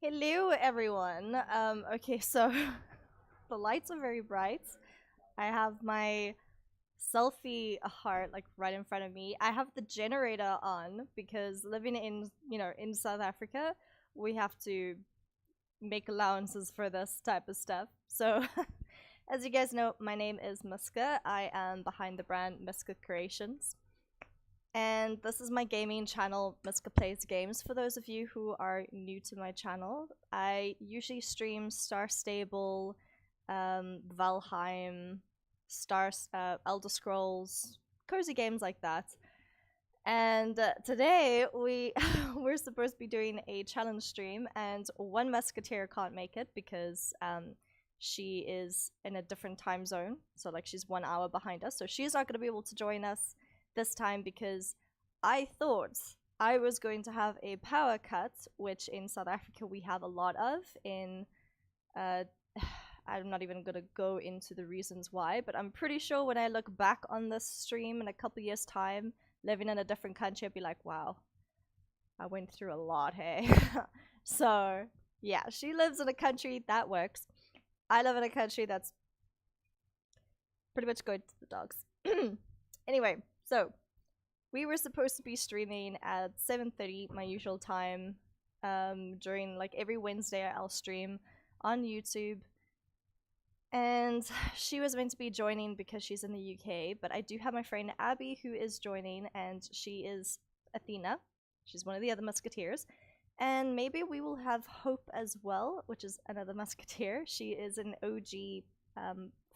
Hello everyone. Okay, so the lights are very bright. I have my selfie heart like right in front of me. I have the generator on because living in, in South Africa, we have to make allowances for this type of stuff. So as you guys know, my name is Miska. I am behind the brand Miska Creations. And this is my gaming channel, Miska Plays Games. For those of you who are new to my channel, I usually stream Star Stable, Valheim, Elder Scrolls, cozy games like that. And today we're supposed to be doing a challenge stream, and one Musketeer can't make it because she is in a different time zone. So like she's 1 hour behind us, so she's not going to be able to join us this time because I thought I was going to have a power cut, which in South Africa we have a lot of. I'm not even gonna go into the reasons why, but I'm pretty sure when I look back on this stream in a couple years time, living in a different country, I'd be like, wow, I went through a lot, hey. So yeah, she lives in a country that works. I live in a country that's pretty much going to the dogs. Anyway, so we were supposed to be streaming at 7:30 my usual time. During like every Wednesday I'll stream on YouTube. And she was meant to be joining because she's in the UK, but I do have my friend Abby who is joining, and she is Athena. She's one of the other Musketeers. And maybe we will have Hope as well, which is another Musketeer. She is an OG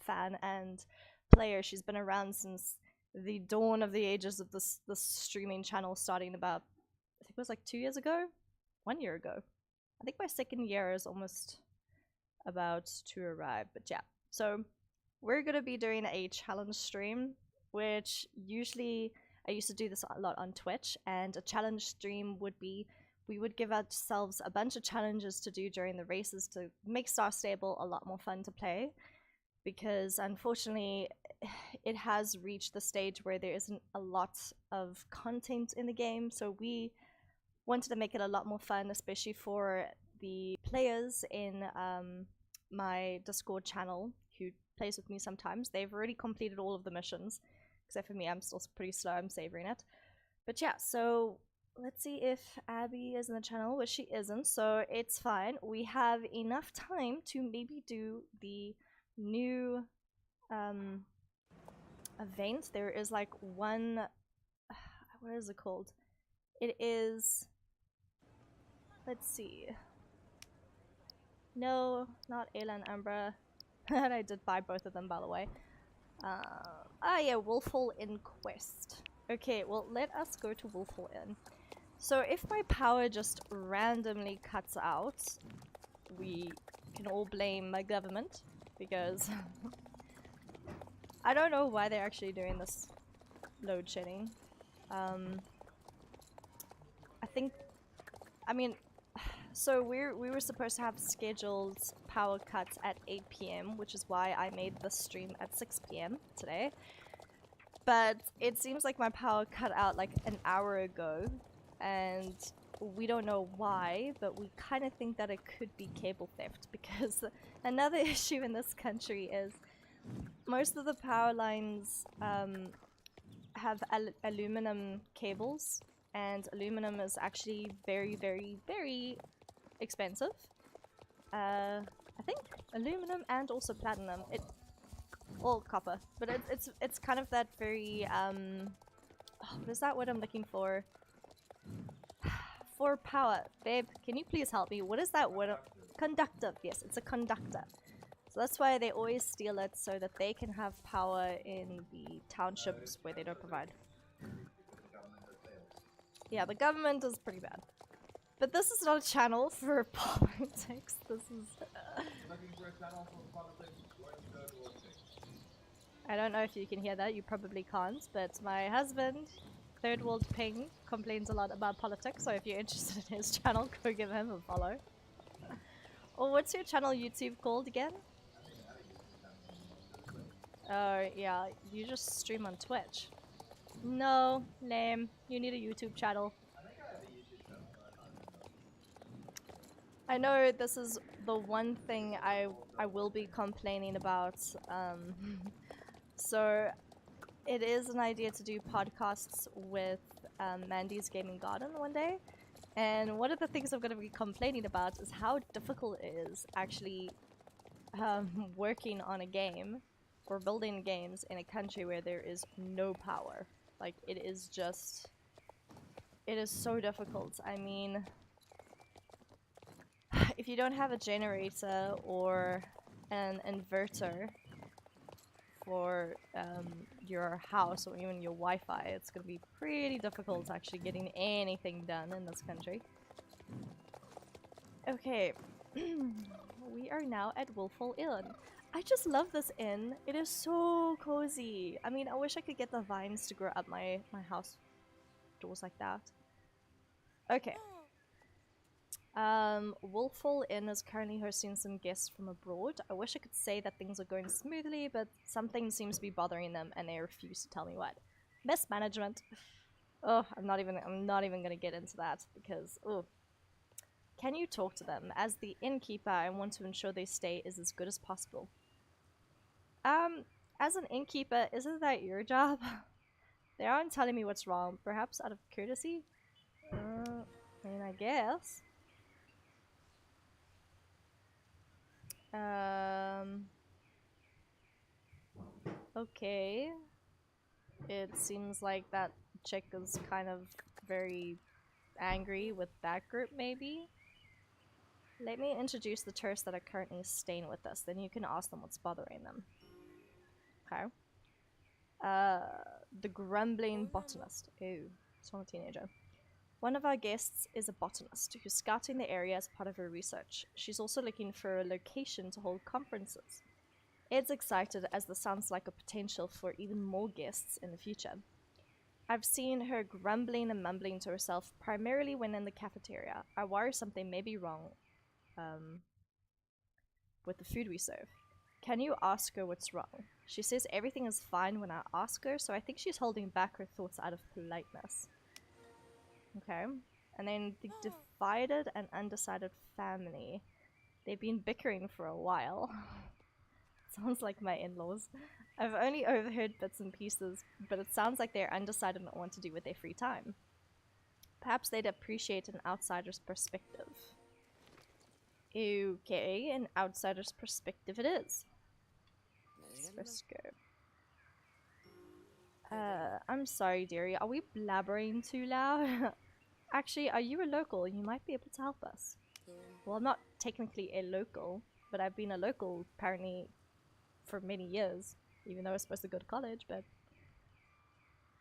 fan and player. She's been around since the dawn of the ages of this streaming channel, starting about, I think it was like 2 years ago? 1 year ago. I think my second year is almost about to arrive, but yeah. So we're gonna be doing a challenge stream, which usually I used to do this a lot on Twitch, and a challenge stream would be we would give ourselves a bunch of challenges to do during the races to make Star Stable a lot more fun to play, because unfortunately it has reached the stage where there isn't a lot of content in the game, so we wanted to make it a lot more fun, especially for the players in my Discord channel who plays with me sometimes. They've already completed all of the missions, except for me. I'm still pretty slow. I'm savoring it. But yeah, so let's see if Abby is in the channel, which she isn't, so it's fine. We have enough time to maybe do the new event. There is like one, what is it called? It is, let's see. No, not Elan Umbra. And I did buy both of them, by the way. Yeah, Wolfhall Inn quest. Okay, well, let us go to Wolfhall Inn. So if my power just randomly cuts out, we can all blame my government, because I don't know why they're actually doing this load shedding. So we were supposed to have scheduled power cuts at 8 PM, which is why I made the stream at 6 PM today. But it seems like my power cut out like an hour ago, and we don't know why, but we kind of think that it could be cable theft, because another issue in this country is most of the power lines have aluminum cables, and aluminum is actually very, very, very expensive. I think aluminum and also platinum. All copper, but it's kind of that very what is that word I'm looking for? For power, babe. Can you please help me? What is that word? Conductor. Yes, it's a conductor. So that's why they always steal it, so that they can have power in the townships where they don't provide. Yeah, the government is pretty bad. But this is not a channel for politics. This is... I don't know if you can hear that. You probably can't. But my husband, Third World Ping, complains a lot about politics. So if you're interested in his channel, go give him a follow. Or what's your channel YouTube called again? Oh, yeah. You just stream on Twitch. No, lame. You need a YouTube channel. I know this is the one thing I will be complaining about. So it is an idea to do podcasts with Mandy's Gaming Garden one day. And one of the things I'm going to be complaining about is how difficult it is actually working on a game or building games in a country where there is no power. Like, it is just... It is so difficult. I mean, if you don't have a generator or an inverter for your house or even your Wi-Fi, it's going to be pretty difficult actually getting anything done in this country. Okay, we are now at Wolfhall Inn. I just love this inn. It is so cozy. I mean, I wish I could get the vines to grow up my house doors like that. Okay. Wolfhall Inn is currently hosting some guests from abroad. I wish I could say that things are going smoothly, but something seems to be bothering them and they refuse to tell me what. Mismanagement. Oh, I'm not even gonna get into that because, oh. Can you talk to them? As the innkeeper, I want to ensure their stay is as good as possible. As an innkeeper, isn't that your job? They aren't telling me what's wrong, perhaps out of courtesy? I mean, I guess. Okay. It seems like that chick is kind of very angry with that group, maybe? Let me introduce the tourists that are currently staying with us, then you can ask them what's bothering them. Okay. The grumbling botanist. Ooh, it's from a teenager. One of our guests is a botanist who's scouting the area as part of her research. She's also looking for a location to hold conferences. Ed's excited as this sounds like a potential for even more guests in the future. I've seen her grumbling and mumbling to herself primarily when in the cafeteria. I worry something may be wrong with the food we serve. Can you ask her what's wrong? She says everything is fine when I ask her, so I think she's holding back her thoughts out of politeness. Okay. And then the divided and undecided family. They've been bickering for a while. Sounds like my in-laws. I've only overheard bits and pieces, but it sounds like they're undecided on what to do with their free time. Perhaps they'd appreciate an outsider's perspective. Okay, an outsider's perspective it is. Let's go. I'm sorry, dearie. Are we blabbering too loud? Actually, are you a local? You might be able to help us. Well, I'm not technically a local, but I've been a local apparently for many years, even though I was supposed to go to college, but...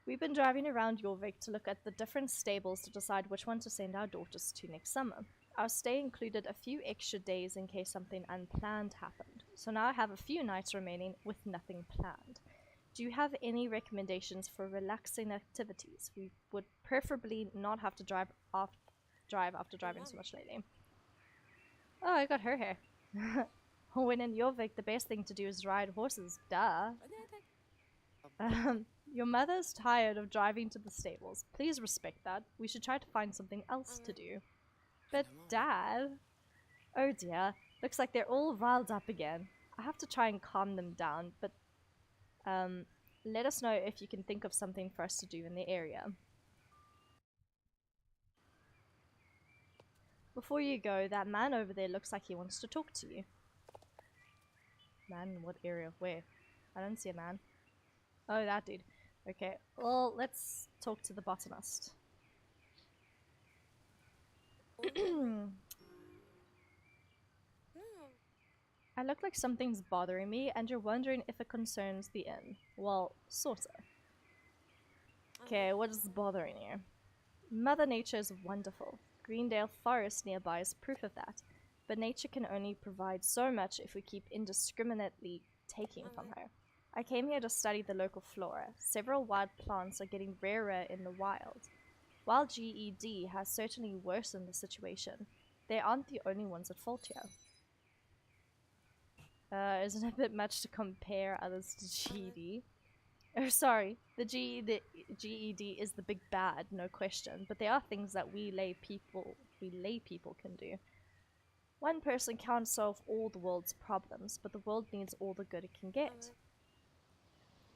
We've been driving around Jorvik to look at the different stables to decide which one to send our daughters to next summer. Our stay included a few extra days in case something unplanned happened, so now I have a few nights remaining with nothing planned. Do you have any recommendations for relaxing activities? We would preferably not have to drive after driving so much lately. Oh, I got her hair. When in Jorvik, the best thing to do is ride horses, duh. Your mother's tired of driving to the stables. Please respect that. We should try to find something else to do. But Dad... Oh dear, looks like they're all riled up again. I have to try and calm them down, but let us know if you can think of something for us to do in the area. Before you go, that man over there looks like he wants to talk to you. Man, what area? Where? I don't see a man. Oh, that dude. Okay, well, let's talk to the botanist. I look like something's bothering me, and you're wondering if it concerns the inn. Well, sorta. Okay, what is bothering you? Mother Nature is wonderful. Greendale Forest nearby is proof of that. But nature can only provide so much if we keep indiscriminately taking from her. I came here to study the local flora. Several wild plants are getting rarer in the wild. While GED has certainly worsened the situation, they aren't the only ones at fault here. Isn't it a bit much to compare others to GED? Oh, sorry. The GED is the big bad, no question. But there are things that we lay people can do. One person can't solve all the world's problems, but the world needs all the good it can get.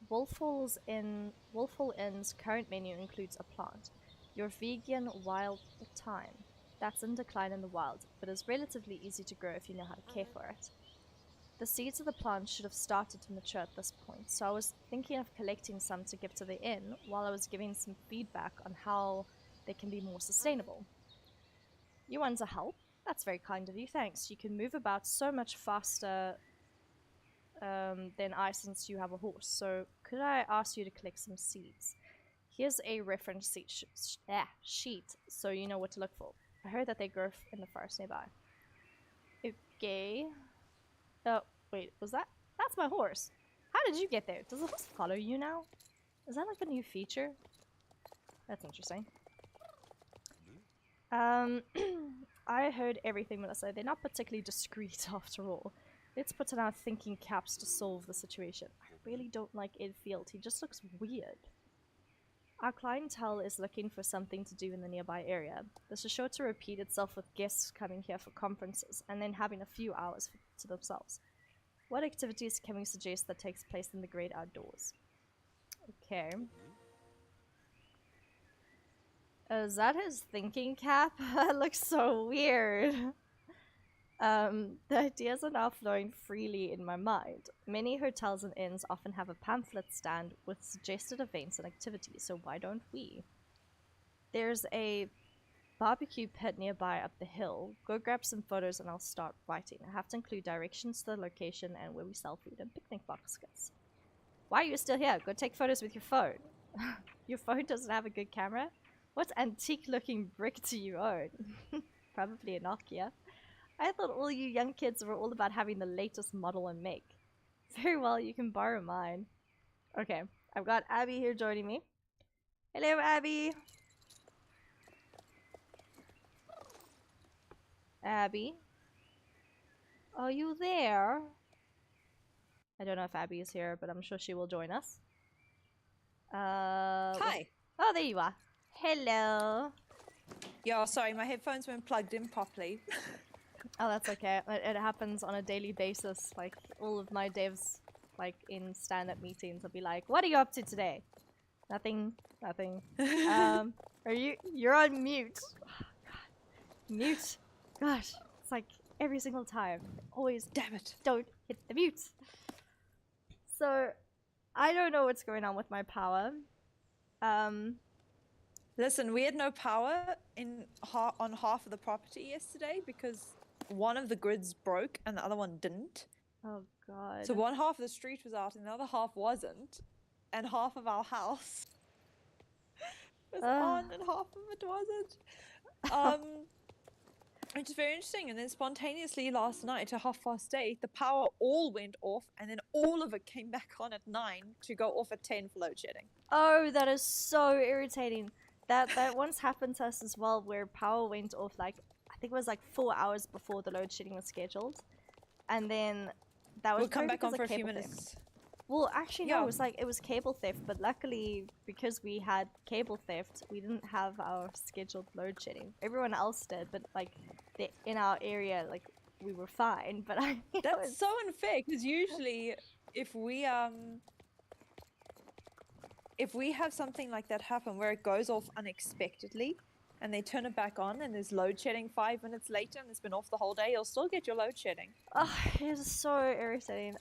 Wolf Hall Inn's current menu includes a plant, your vegan wild thyme. That's in decline in the wild, but is relatively easy to grow if you know how to care for it. The seeds of the plant should have started to mature at this point, so I was thinking of collecting some to give to the inn while I was giving some feedback on how they can be more sustainable. You want to help? That's very kind of you, thanks. You can move about so much faster than I since you have a horse, so could I ask you to collect some seeds? Here's a reference sheet so you know what to look for. I heard that they grow in the forest nearby. Okay. Oh, wait, was that? That's my horse. How did you get there? Does the horse follow you now? Is that like a new feature? That's interesting. I heard everything Melissa. They're not particularly discreet after all. Let's put on our thinking caps to solve the situation. I really don't like Ed Field. He just looks weird. Our clientele is looking for something to do in the nearby area. This is sure to repeat itself with guests coming here for conferences and then having a few hours to themselves. What activities can we suggest that takes place in the great outdoors? Okay. Is that his thinking cap? That looks so weird. The ideas are now flowing freely in my mind. Many hotels and inns often have a pamphlet stand with suggested events and activities, so why don't we? There's a barbecue pit nearby up the hill. Go grab some photos and I'll start writing. I have to include directions to the location and where we sell food and picnic baskets. Why are you still here? Go take photos with your phone. Your phone doesn't have a good camera? What antique looking brick do you own? Probably a Nokia. I thought all you young kids were all about having the latest model and make. Very well, you can borrow mine. Okay, I've got Abby here joining me. Hello, Abby. Abby? Are you there? I don't know if Abby is here, but I'm sure she will join us. Hi. Oh, there you are. Hello. Yeah, sorry, my headphones weren't plugged in properly. Oh, that's okay. It happens on a daily basis. Like, all of my devs, like, in stand-up meetings, will be like, what are you up to today? Nothing. Nothing. You're on mute. Oh, God. Mute. Gosh. It's like every single time. Always, Damn it. don't hit the mute. So, I don't know what's going on with my power. Listen, we had no power on half of the property yesterday because one of the grids broke and the other one didn't. Oh, God. So one half of the street was out and the other half wasn't. And half of our house was on and half of it wasn't. Which is very interesting. And then spontaneously last night at 8:30, the power all went off and then all of it came back on at 9 to go off at 10 for load shedding. Oh, that is so irritating. That once happened to us as well, where power went off, like, I think it was like 4 hours before the load shedding was scheduled. And then that was We'll come back on for a few minutes. Well, actually, no, Yeah. it was cable theft, but luckily, because we had cable theft, we didn't have our scheduled load shedding. Everyone else did, but, like, in our area, like, we were fine, but That's so unfair, because usually, if we have something like that happen where it goes off unexpectedly, and they turn it back on, and there's load shedding 5 minutes later, and it's been off the whole day, you'll still get your load shedding. Oh, it is so irritating.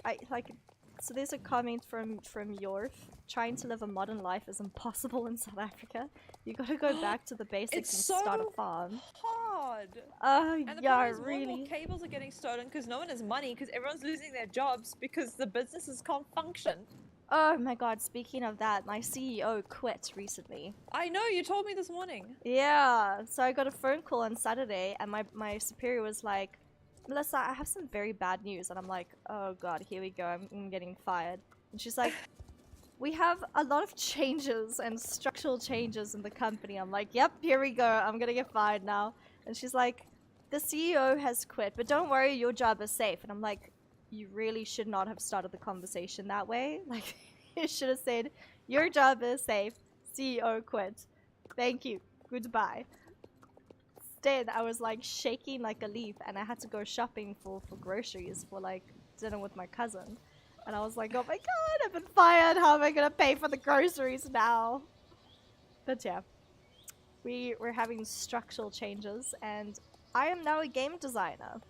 So there's a comment from Yorf. Trying to live a modern life is impossible in South Africa. You gotta go back to the basics and start a farm. Hard. Oh, And the yeah, problem is really. more and more cables are getting stolen because no one has money because everyone's losing their jobs because the businesses can't function. Oh my god, speaking of that, my CEO quit recently. I know, you told me this morning. Yeah, so I got a phone call on Saturday and my superior was like, Melissa, I have some very bad news. And I'm like, oh god, here we go, I'm getting fired. And she's like, we have a lot of changes and structural changes in the company. I'm like, yep, here we go, I'm gonna get fired now. And she's like, the CEO has quit, but don't worry, your job is safe. And I'm like, you really should not have started the conversation that way. Like, you should have said, your job is safe, CEO quit. Thank you, goodbye. then I was like shaking like a leaf, and I had to go shopping for groceries for like dinner with my cousin. And I was like, oh my god, I've been fired. How am I gonna pay for the groceries now? But yeah, we're having structural changes, and I am now a game designer.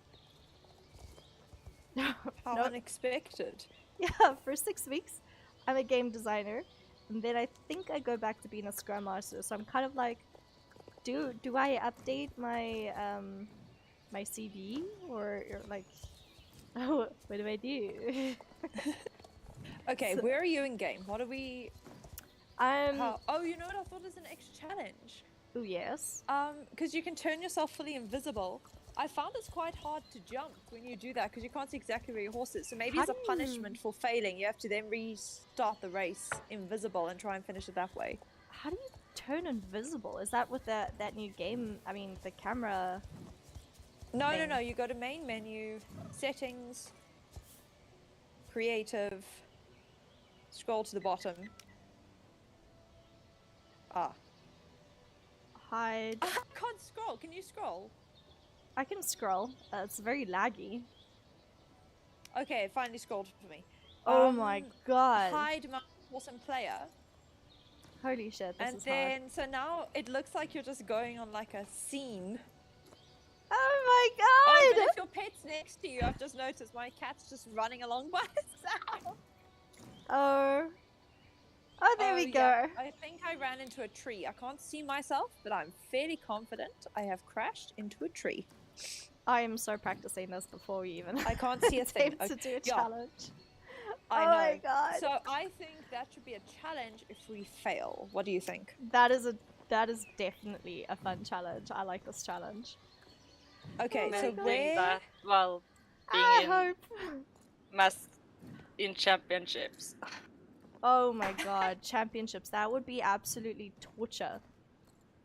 How No, unexpected. yeah, for 6 weeks, I'm a game designer, and then I think I go back to being a scrum master. So I'm kind of like, do I update my my CV or like, oh, what do I do? Okay, So- where are you in game? What are we? I'm. Oh, you know what? I thought it was an extra challenge. Oh yes. Because you can turn yourself fully invisible. I found it's quite hard to jump when you do that because you can't see exactly where your horse is. So maybe How as a do you- punishment for failing, you have to then restart the race invisible and try and finish it that way. How do you turn invisible? Is that with that new game? I mean, the camera. No, no, Thing. no. You go to main menu, settings, creative, scroll to the bottom. Ah. Hide. I can't scroll. Can you scroll? I can scroll. It's very laggy. Okay, it finally scrolled for me. Oh my god. Hide my awesome player. Holy shit, this And is hard. then, so now it looks like you're just going on like a scene. Oh my Oh, god! but if your pet's next to you, I've just noticed my cat's just running along by itself. Oh. Oh, there Oh, we go. yeah. I think I ran into a tree. I can't see myself, but I'm fairly confident I have crashed into a tree. I am so practicing this before we even I can't see a thing. attempt to do a Yeah. challenge. I Oh know. my god. So I think that should be a challenge if we fail. What do you think? That is definitely a fun challenge. I like this challenge. Okay, Oh my so God. Doing where? that while being I in hope. in championships. Oh my god, championships. That would be absolutely torture.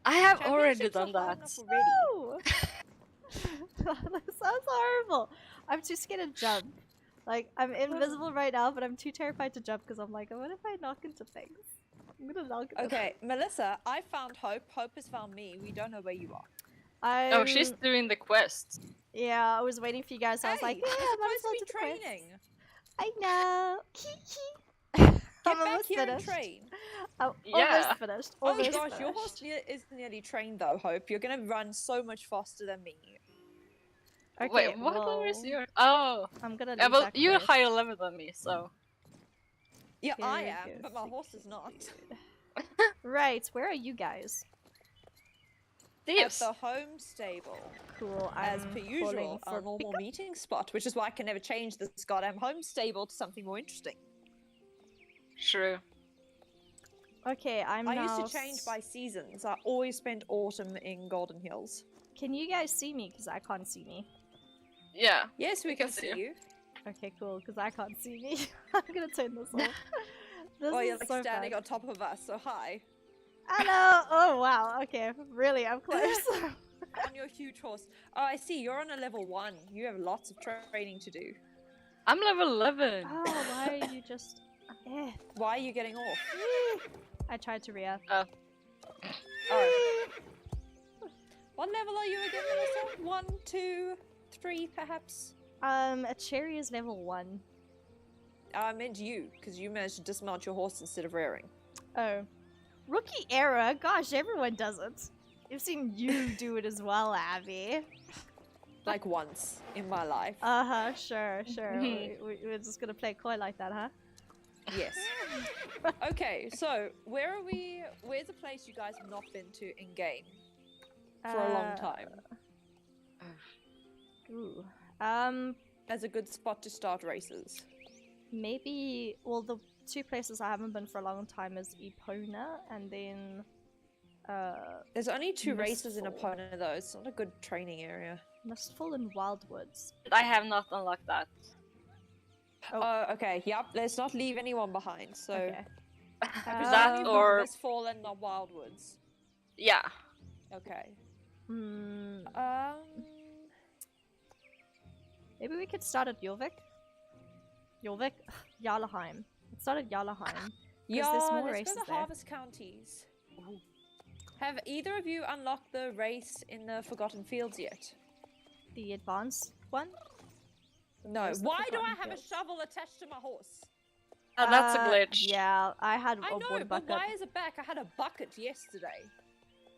I have already Championships are done hard that. enough already. No! That sounds horrible. I'm too scared to jump. Like, I'm invisible right now, but I'm too terrified to jump because I'm like, what if I knock into things? I'm gonna knock into Okay, Melissa, I found Hope. Hope has found me. We don't know where you are. Oh, she's doing the quest. Yeah, I was waiting for you guys. So I was like, yeah, you're I might as well supposed do to be the quest. training. I know. Get I'm back almost here finished. and train. I'm Yeah. almost finished. Almost Oh gosh, your finished. horse is nearly trained though, Hope. You're gonna run so much faster than me. Okay, Wait, what well, level is yours? Oh, I'm gonna yeah, leave well, that you're quest. higher level than me, so. Yeah, I Very am, good, but my horse is not. Right, where are you guys? At Thieves! the home stable, Cool. as I'm per calling usual, for our normal meeting spot, which is why I can never change this goddamn home stable to something more interesting. True. Okay, I'm I now. used to change by seasons. I always spent autumn in Golden Hills. Can you guys see me? Because I can't see me. Yeah. Yes, we We can can see see you. Okay, cool. Because I can't see me. I'm gonna turn this off. This Oh, is you're like so standing fun. on top of us, so hi. Hello. Oh wow. Okay, really, I'm close. On your huge horse. Oh, I see, you're on a level 1. You have lots of training to do. I'm level 11. Oh, why are you just? Eh. Why are you getting off? I tried to re-up. Oh. What level are you again, Melissa? 1, 2, 3, perhaps? A cherry is level 1. I meant you, because you managed to dismount your horse instead of rearing. Oh. Rookie error? Gosh, everyone does it. I've seen you do it as well, Abby. Like once in my life. Uh-huh, sure. We're just gonna play coy like that, huh? Yes. Okay, so where are we? Where's a place you guys have not been to in game for a long time? Ooh. As a good spot to start races. Maybe, well, the two places I haven't been for a long time is Epona and then, There's only 2 races in Mistfall. Epona though. It's not a good training area. Mistfall and Wildwoods. I have not unlocked that. Oh, okay. Yep. Let's not leave anyone behind. So Okay. I That presume or- Mistfall and not Wildwoods. Yeah. Okay. Hmm. Um. Maybe we could start at Jorvik? Jorvik? Jarlaheim. Let's start at Jarlaheim. Yeah, there's more let's races go to there. Harvest Counties. Have either of you unlocked the race in the Forgotten Fields yet? The advanced one? No. Where's the Why do I Forgotten have a Fields? shovel attached to my horse? That's a glitch. Yeah, I had I a know, water but bucket. why is it back? I had a bucket yesterday.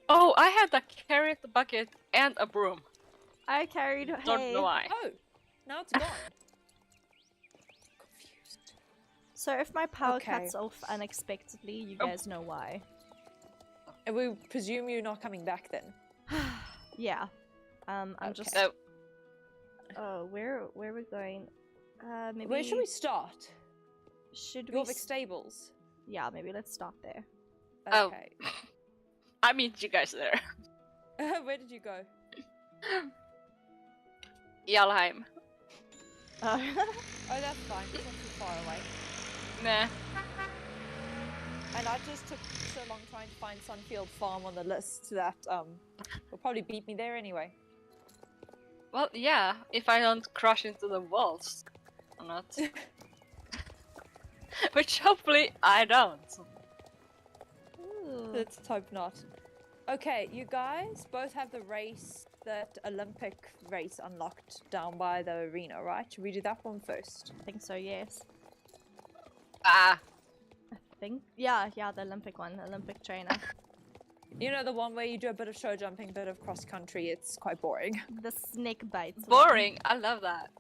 Oh, I had a carrot, a bucket, and a broom. I carried Don't hay. know why. Oh, now it's gone. Confused. So if my power Okay. cuts off unexpectedly, you Oh. guys know why. And we presume you're not coming back then. Yeah. I'm Okay. just. Oh, Oh, where are we going? Maybe. Where should we start? Should we? Jorvik Stables. Yeah, maybe let's start there. Oh. Okay. I meet you guys there. Where did you go? Yalheim. Oh, that's fine. It's not too far away. Nah. And I just took so long trying to find Sunfield Farm on the list that will probably beat me there anyway. Well, yeah, if I don't crash into the walls or not. Which hopefully I don't. Ooh. Let's hope not. Okay, you guys both have the race, that Olympic race unlocked down by the arena, right? Should we do that one first? I think so. Yes. Ah, I think. Yeah, the Olympic one, Olympic trainer. You know, the one where you do a bit of show jumping, bit of cross country. It's quite boring. The snake bites. boring. I love that.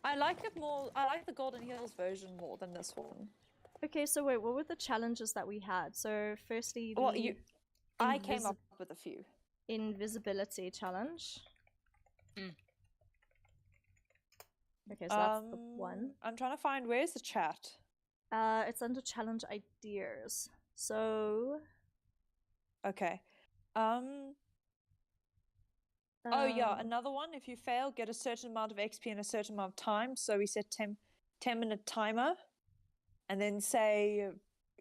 I like it more. I like the Golden Hills version more than this one. Okay, so wait, what were the challenges that we had? So firstly, the Well, I came up with a few. invisibility challenge. Mm. Okay, so that's the one. I'm trying to find where's the chat. It's under challenge ideas. So. Okay. Oh yeah, another one. If you fail, get a certain amount of XP in a certain amount of time. So we set 10-minute timer, and then say,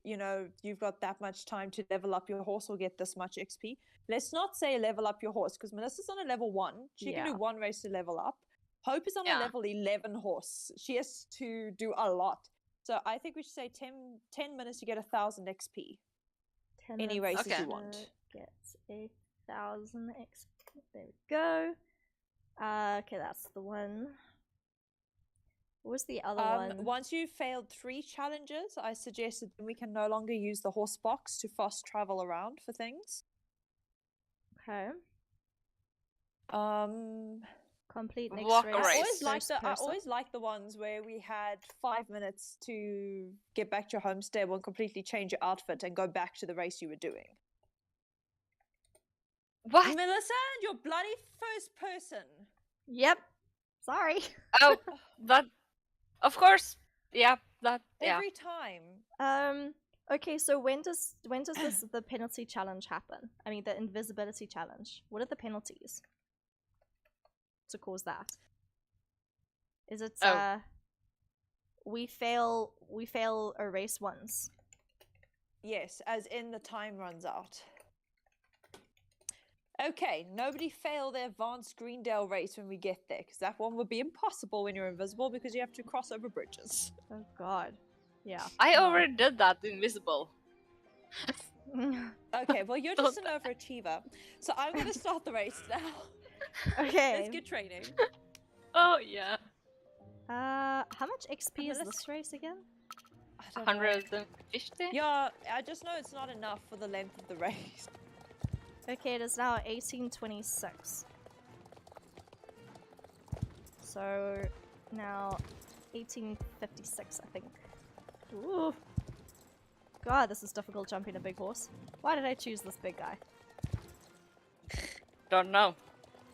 you know, you've got that much time to level up your horse or get this much XP. Let's not say level up your horse, because Melissa's on a level 1. She can do Yeah. one race to level up. Hope is on Yeah. a level 11 horse. She has to do a lot. So I think we should say 10 minutes to get 1,000 XP. 10 Any minutes races you Okay. want. Get 1,000 XP. There we go. Okay, that's the one. What was the other one? Once you've failed 3 challenges, I suggested that we can no longer use the horse box to fast travel around for things. Okay. Complete next Walk a race. race. I always like the ones where we had 5 minutes to get back to your home stable and completely change your outfit and go back to the race you were doing. What? Melissa, you're bloody first person. Yep. Sorry. Oh, that. Of course. Yeah, that. Yeah. Every time. Okay, so when does this the penalty challenge happen? I mean the invisibility challenge. What are the penalties to cause that? Is it Oh. we fail a race once? Yes, as in the time runs out. Okay, nobody fail the advanced Greendale race when we get there, because that one would be impossible when you're invisible because you have to cross over bridges. Oh god. Yeah. I no. already did that invisible. Okay, well you're just an overachiever. So I'm going to start the race now. Okay. Let's get training. Oh yeah. How much XP is let's- this race again? I don't know. 150. Yeah, I just know it's not enough for the length of the race. Okay, it is now 1826. So now 1856, I think. Ooh. God, this is difficult jumping a big horse. Why did I choose this big guy? Don't know.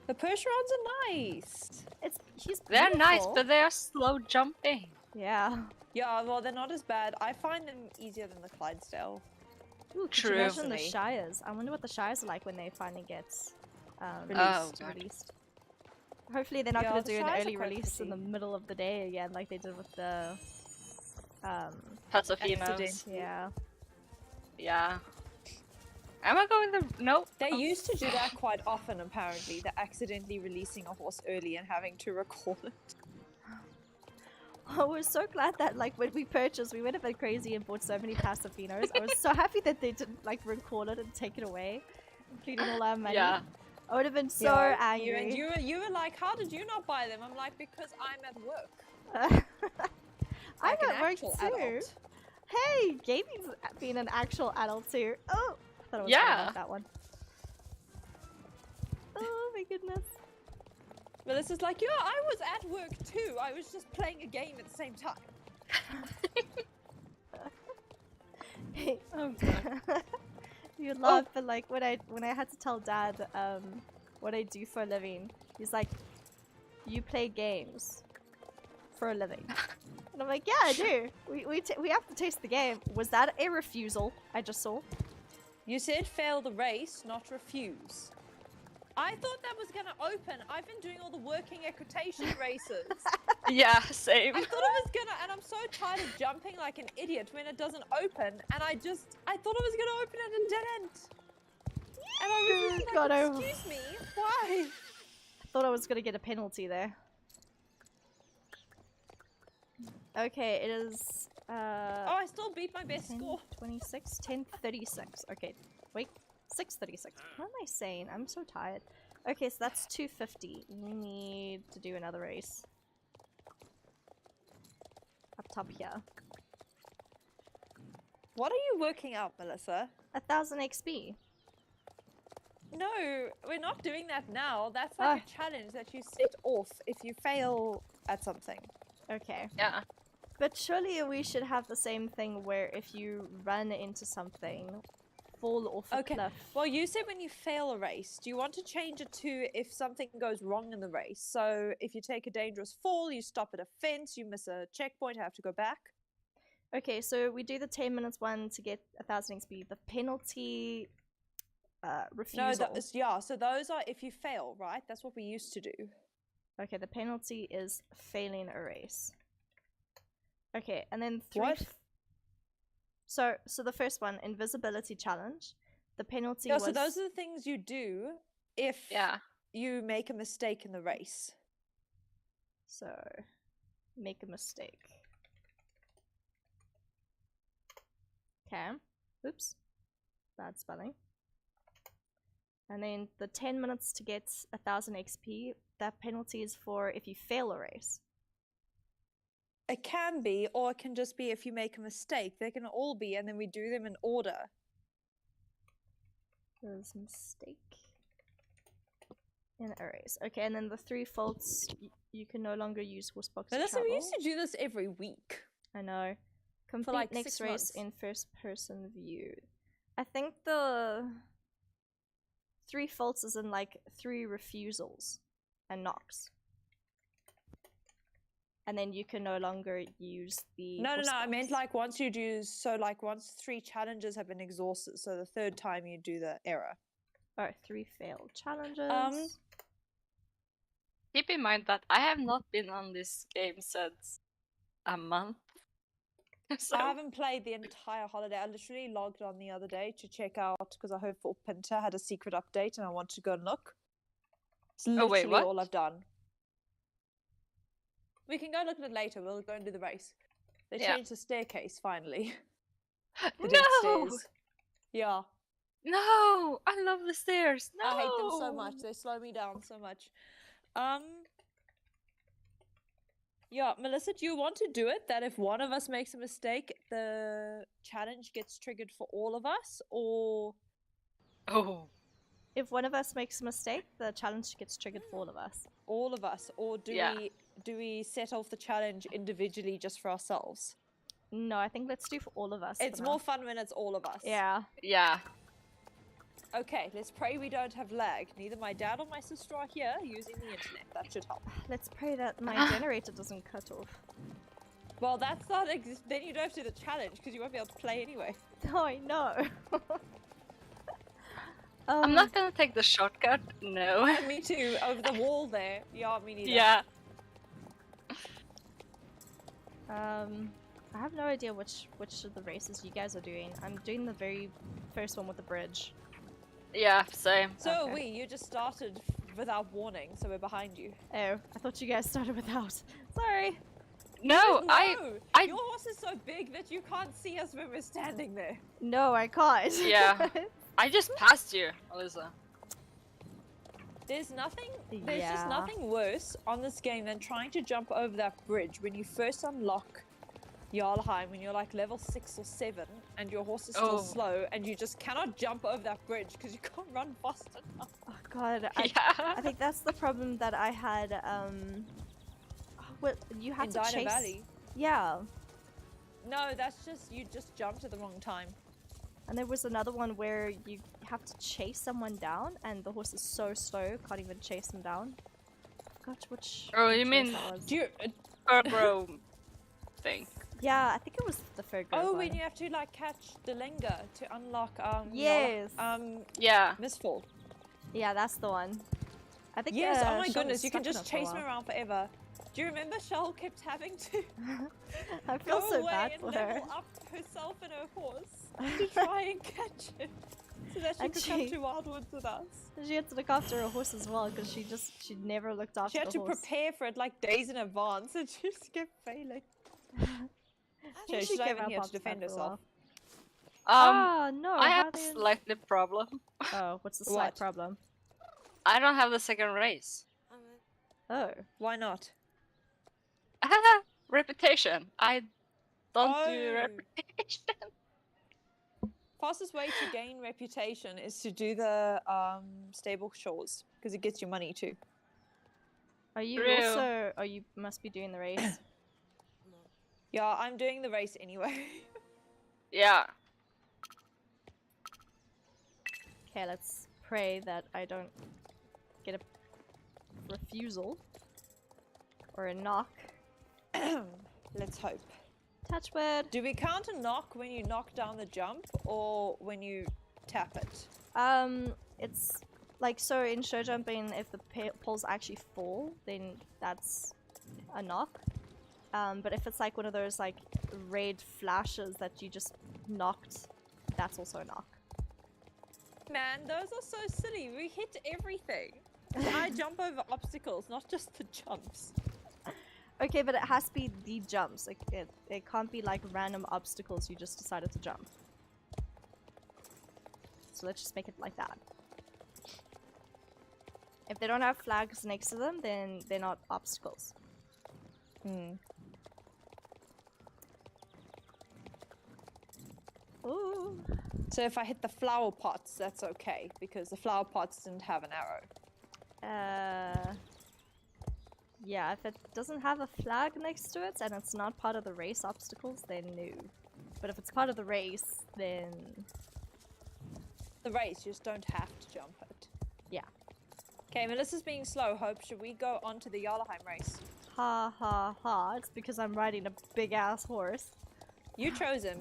The Percherons are nice. He's They're nice, beautiful. but they are slow jumping. Yeah. Yeah, well they're not as bad. I find them easier than the Clydesdale. Ooh, could True. you imagine the Personally. Shires? I wonder what the Shires are like when they finally get Released. God. released. Hopefully they're not Yeah, going the to do an Shires are early quite release in the pretty. middle of the day again, like they did with the Pasafinos. Accident. yeah. Yeah. Am I going the no? They Oh. used to do that quite often, apparently. They're accidentally releasing a horse early and having to recall it. I was so glad that like when we purchased, we went a bit crazy and bought so many Pasafinos. I was so happy that they didn't like recall it and take it away, including all our money. Yeah. I would have been so Yeah, angry. You were like, how did you not buy them? I'm like, because I'm at work. I'm Like an at work actual too. adult. Hey, gaming's been an actual adult too. Oh, I thought I was Yeah. gonna want that one. Oh my goodness. Melissa's like, yeah, I was at work too. I was just playing a game at the same time. Oh god. You laugh, but like when I had to tell Dad what I do for a living, he's like, "You play games for a living," and I'm like, "Yeah, I do. We have to taste the game." Was that a refusal? I just saw. You said fail the race, not refuse. I thought that was gonna open. I've been doing all the working equitation races. Yeah, same. I thought it was gonna, and I'm so tired of jumping like an idiot when it doesn't open, and I thought it was gonna open and it didn't. And I was just like, God, excuse me, why? I thought I was gonna get a penalty there. Okay, it is Oh, I still beat my best 10, score. 26, 10, 36. Okay, wait, 636. What am I saying? I'm so tired. Okay, so that's 250. We need to do another race. Up top here. What are you working out, Melissa? 1000 XP. No, we're not doing that now. That's like a challenge that you set off if you fail at something. Okay. Yeah. But surely we should have the same thing where if you run into something, fall off a cliff. Well, you said when you fail a race, do you want to change it to if something goes wrong in the race? So if you take a dangerous fall, you stop at a fence, you miss a checkpoint, have to go back. Okay, so we do the 10 minutes one to get 1000 XP. The penalty refusal. No, so those are if you fail, right? That's what we used to do. Okay, the penalty is failing a race. Okay, and then What? So the first one, invisibility challenge. The penalty Yeah, was... so those are the things you do if you make a mistake in the race. So, make a mistake. Okay. Oops. Bad spelling. And then the 10 minutes to get 1000 XP, that penalty is for if you fail a race. It can be, or it can just be if you make a mistake. They can all be, and then we do them in order. There's mistake in a race. Okay, and then the 3 faults, you can no longer use Horsebox to Melissa, travel. we used to do this every week. I know. Complete like next 6 race months. in first person view. I think the 3 faults is in like 3 refusals and knocks. And then you can no longer use the No, I Horsebox. meant like once you do, so like once 3 challenges have been exhausted, so the 3rd time you do the error. Oh, 3 failed challenges. Keep in mind that I have not been on this game since a month. So I haven't played the entire holiday. I literally logged on the other day to check out because I heard Fort Pinter had a secret update and I wanted to go and look. It's literally wait, what? all I've done. We can go look at it later. We'll go and do the race. They changed the staircase finally. The deep No! stairs. Yeah. No! I love the stairs. No! I hate them so much. They slow me down so much. Yeah, Melissa, do you want to do it that if one of us makes a mistake, the challenge gets triggered for all of us, or Oh. If one of us makes a mistake, the challenge gets triggered for all of us. all of us, or do we set off the challenge individually just for ourselves? No, I think let's do for all of us. It's for more now. fun when it's all of us. Yeah. Yeah. Okay, let's pray we don't have lag. Neither my dad or my sister are here using the internet. That should help. Let's pray that my generator doesn't cut off. Well, that's not. Then you don't have to do the challenge because you won't be able to play anyway. No, I know. I'm not gonna take the shortcut. No. Me too. Over the wall there. Yeah, me neither. Yeah. I have no idea which of the races you guys are doing. I'm doing the very first one with the bridge. Yeah, same. So Okay. you just started without warning, so we're behind you. Oh, I thought you guys started without. Sorry. No, I Your horse is so big that you can't see us when we're standing there. No, I can't. Yeah. I just passed you, Alyssa. There's just Yeah. nothing worse on this game than trying to jump over that bridge when you first unlock Jarlheim, when you're like level 6 or 7 and your horse is still Oh. slow and you just cannot jump over that bridge because you can't run fast enough. Oh god, Yeah. I think that's the problem that I had. What you had In to Dino chase? Valley. Yeah, No, that's just you just jumped at the wrong time. and there was another one where you have to chase someone down, and the horse is so slow, can't even chase them down. Gosh, which? Oh, you which mean- race that was. Do you, Purple thing. Yeah, I think it was the Fairgrove oh, one. when you have to like catch the Linger to unlock Yes. Yeah. Mistfall. Yeah, that's the one. I think. Yes, oh my Sean goodness, was you can stuck in just it for a chase me while. around forever. Do you remember Shell kept having to I feel go so away bad and for her. level up herself and her horse to try and catch it so that she could Actually- come to Wildwoods with us? She had to look after her horse as well because she never looked after She had the to horse. prepare for it like days in advance and she just kept failing. I think So she she's not gave even up here to after defend that for a while. herself. Ah, no. I how have a they- slightly problem. Oh, what's the slight What? problem? I don't have the second race. Oh. Why not? Reputation. I don't do Oh. reputation. Fastest way to gain reputation is to do the stable chores because it gets you money too. Are you True. also? Oh, you must be doing the race. Yeah, I'm doing the race anyway. Yeah. Okay, let's pray that I don't get a refusal or a knock. Let's hope. Touch wood. Do we count a knock when you knock down the jump or when you tap it? It's like so in show jumping. If the poles actually fall, then that's a knock. But if it's like one of those like red flashes that you just knocked, that's also a knock. Man, those are so silly. We hit everything. I jump over obstacles, not just the jumps. Okay, but it has to be the jumps. Like it can't be like random obstacles you just decided to jump. So let's just make it like that. If they don't have flags next to them, then they're not obstacles. Hmm. Ooh. So if I hit the flower pots, that's okay because the flower pots didn't have an arrow. Yeah, if it doesn't have a flag next to it and it's not part of the race obstacles, then no. But if it's part of the race, then The race, you just don't have to jump it. yeah. Okay, Melissa's being slow. Hope, should we go on to the Jarlheim race? Ha ha ha. It's because I'm riding a big ass horse. You chose him.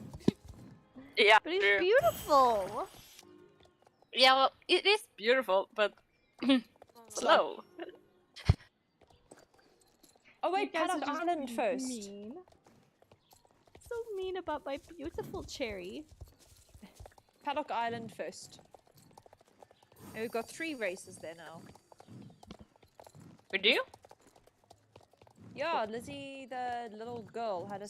Yeah. But he's true. beautiful! Yeah, well, it is beautiful, but slow. Oh wait, You guys are Paddock just Island first. Mean. So mean about my beautiful cherry. Paddock Island first. And we've got 3 races there now. We do? Yeah, Lizzie, the little girl, has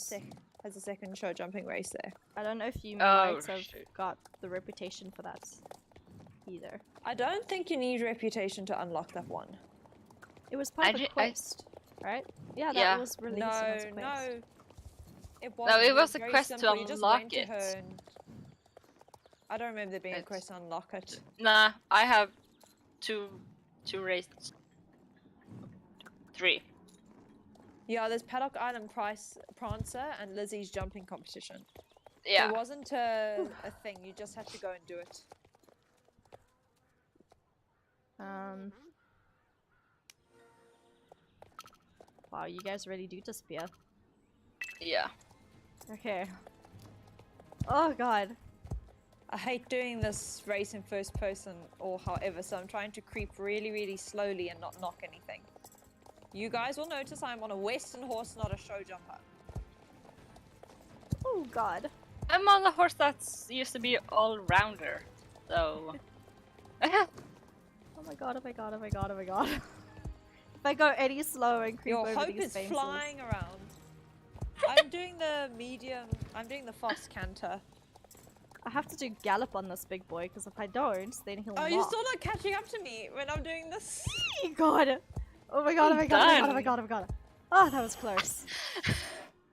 a second show jumping race there. I don't know if you Oh, might have shoot. got the reputation for that either. I don't think you need reputation to unlock that one. It was part of the I- quest, right? Yeah, that Yeah. was released as a No, quest. no. It wasn't. it was a very quest to simple. You just unlock went to it. her and... I don't remember there being a It's- quest to unlock it. Nah, I have two races. 3. Yeah, there's Paddock Island Prancer and Lizzie's jumping competition. Yeah. There wasn't a thing, you just had to go and do it. Wow, you guys really do disappear. Yeah. Okay. Oh god. I hate doing this race in first person or however, so I'm trying to creep really, really slowly and not knock anything. You guys will notice I'm on a western horse, not a show jumper. Oh god. I'm on a horse that's used to be all-rounder, so... Oh my god, oh my god, oh my god, oh my god. If I go any slower and creep Your over hope these is fences. flying around. I'm doing the medium. I'm doing the fast canter. I have to do gallop on this big boy because if I don't, then he'll Oh, knock. you're still not catching up to me when I'm doing this. God! Oh my god! Oh my god! Oh my god! Oh my god! Oh my god! Oh, that was close.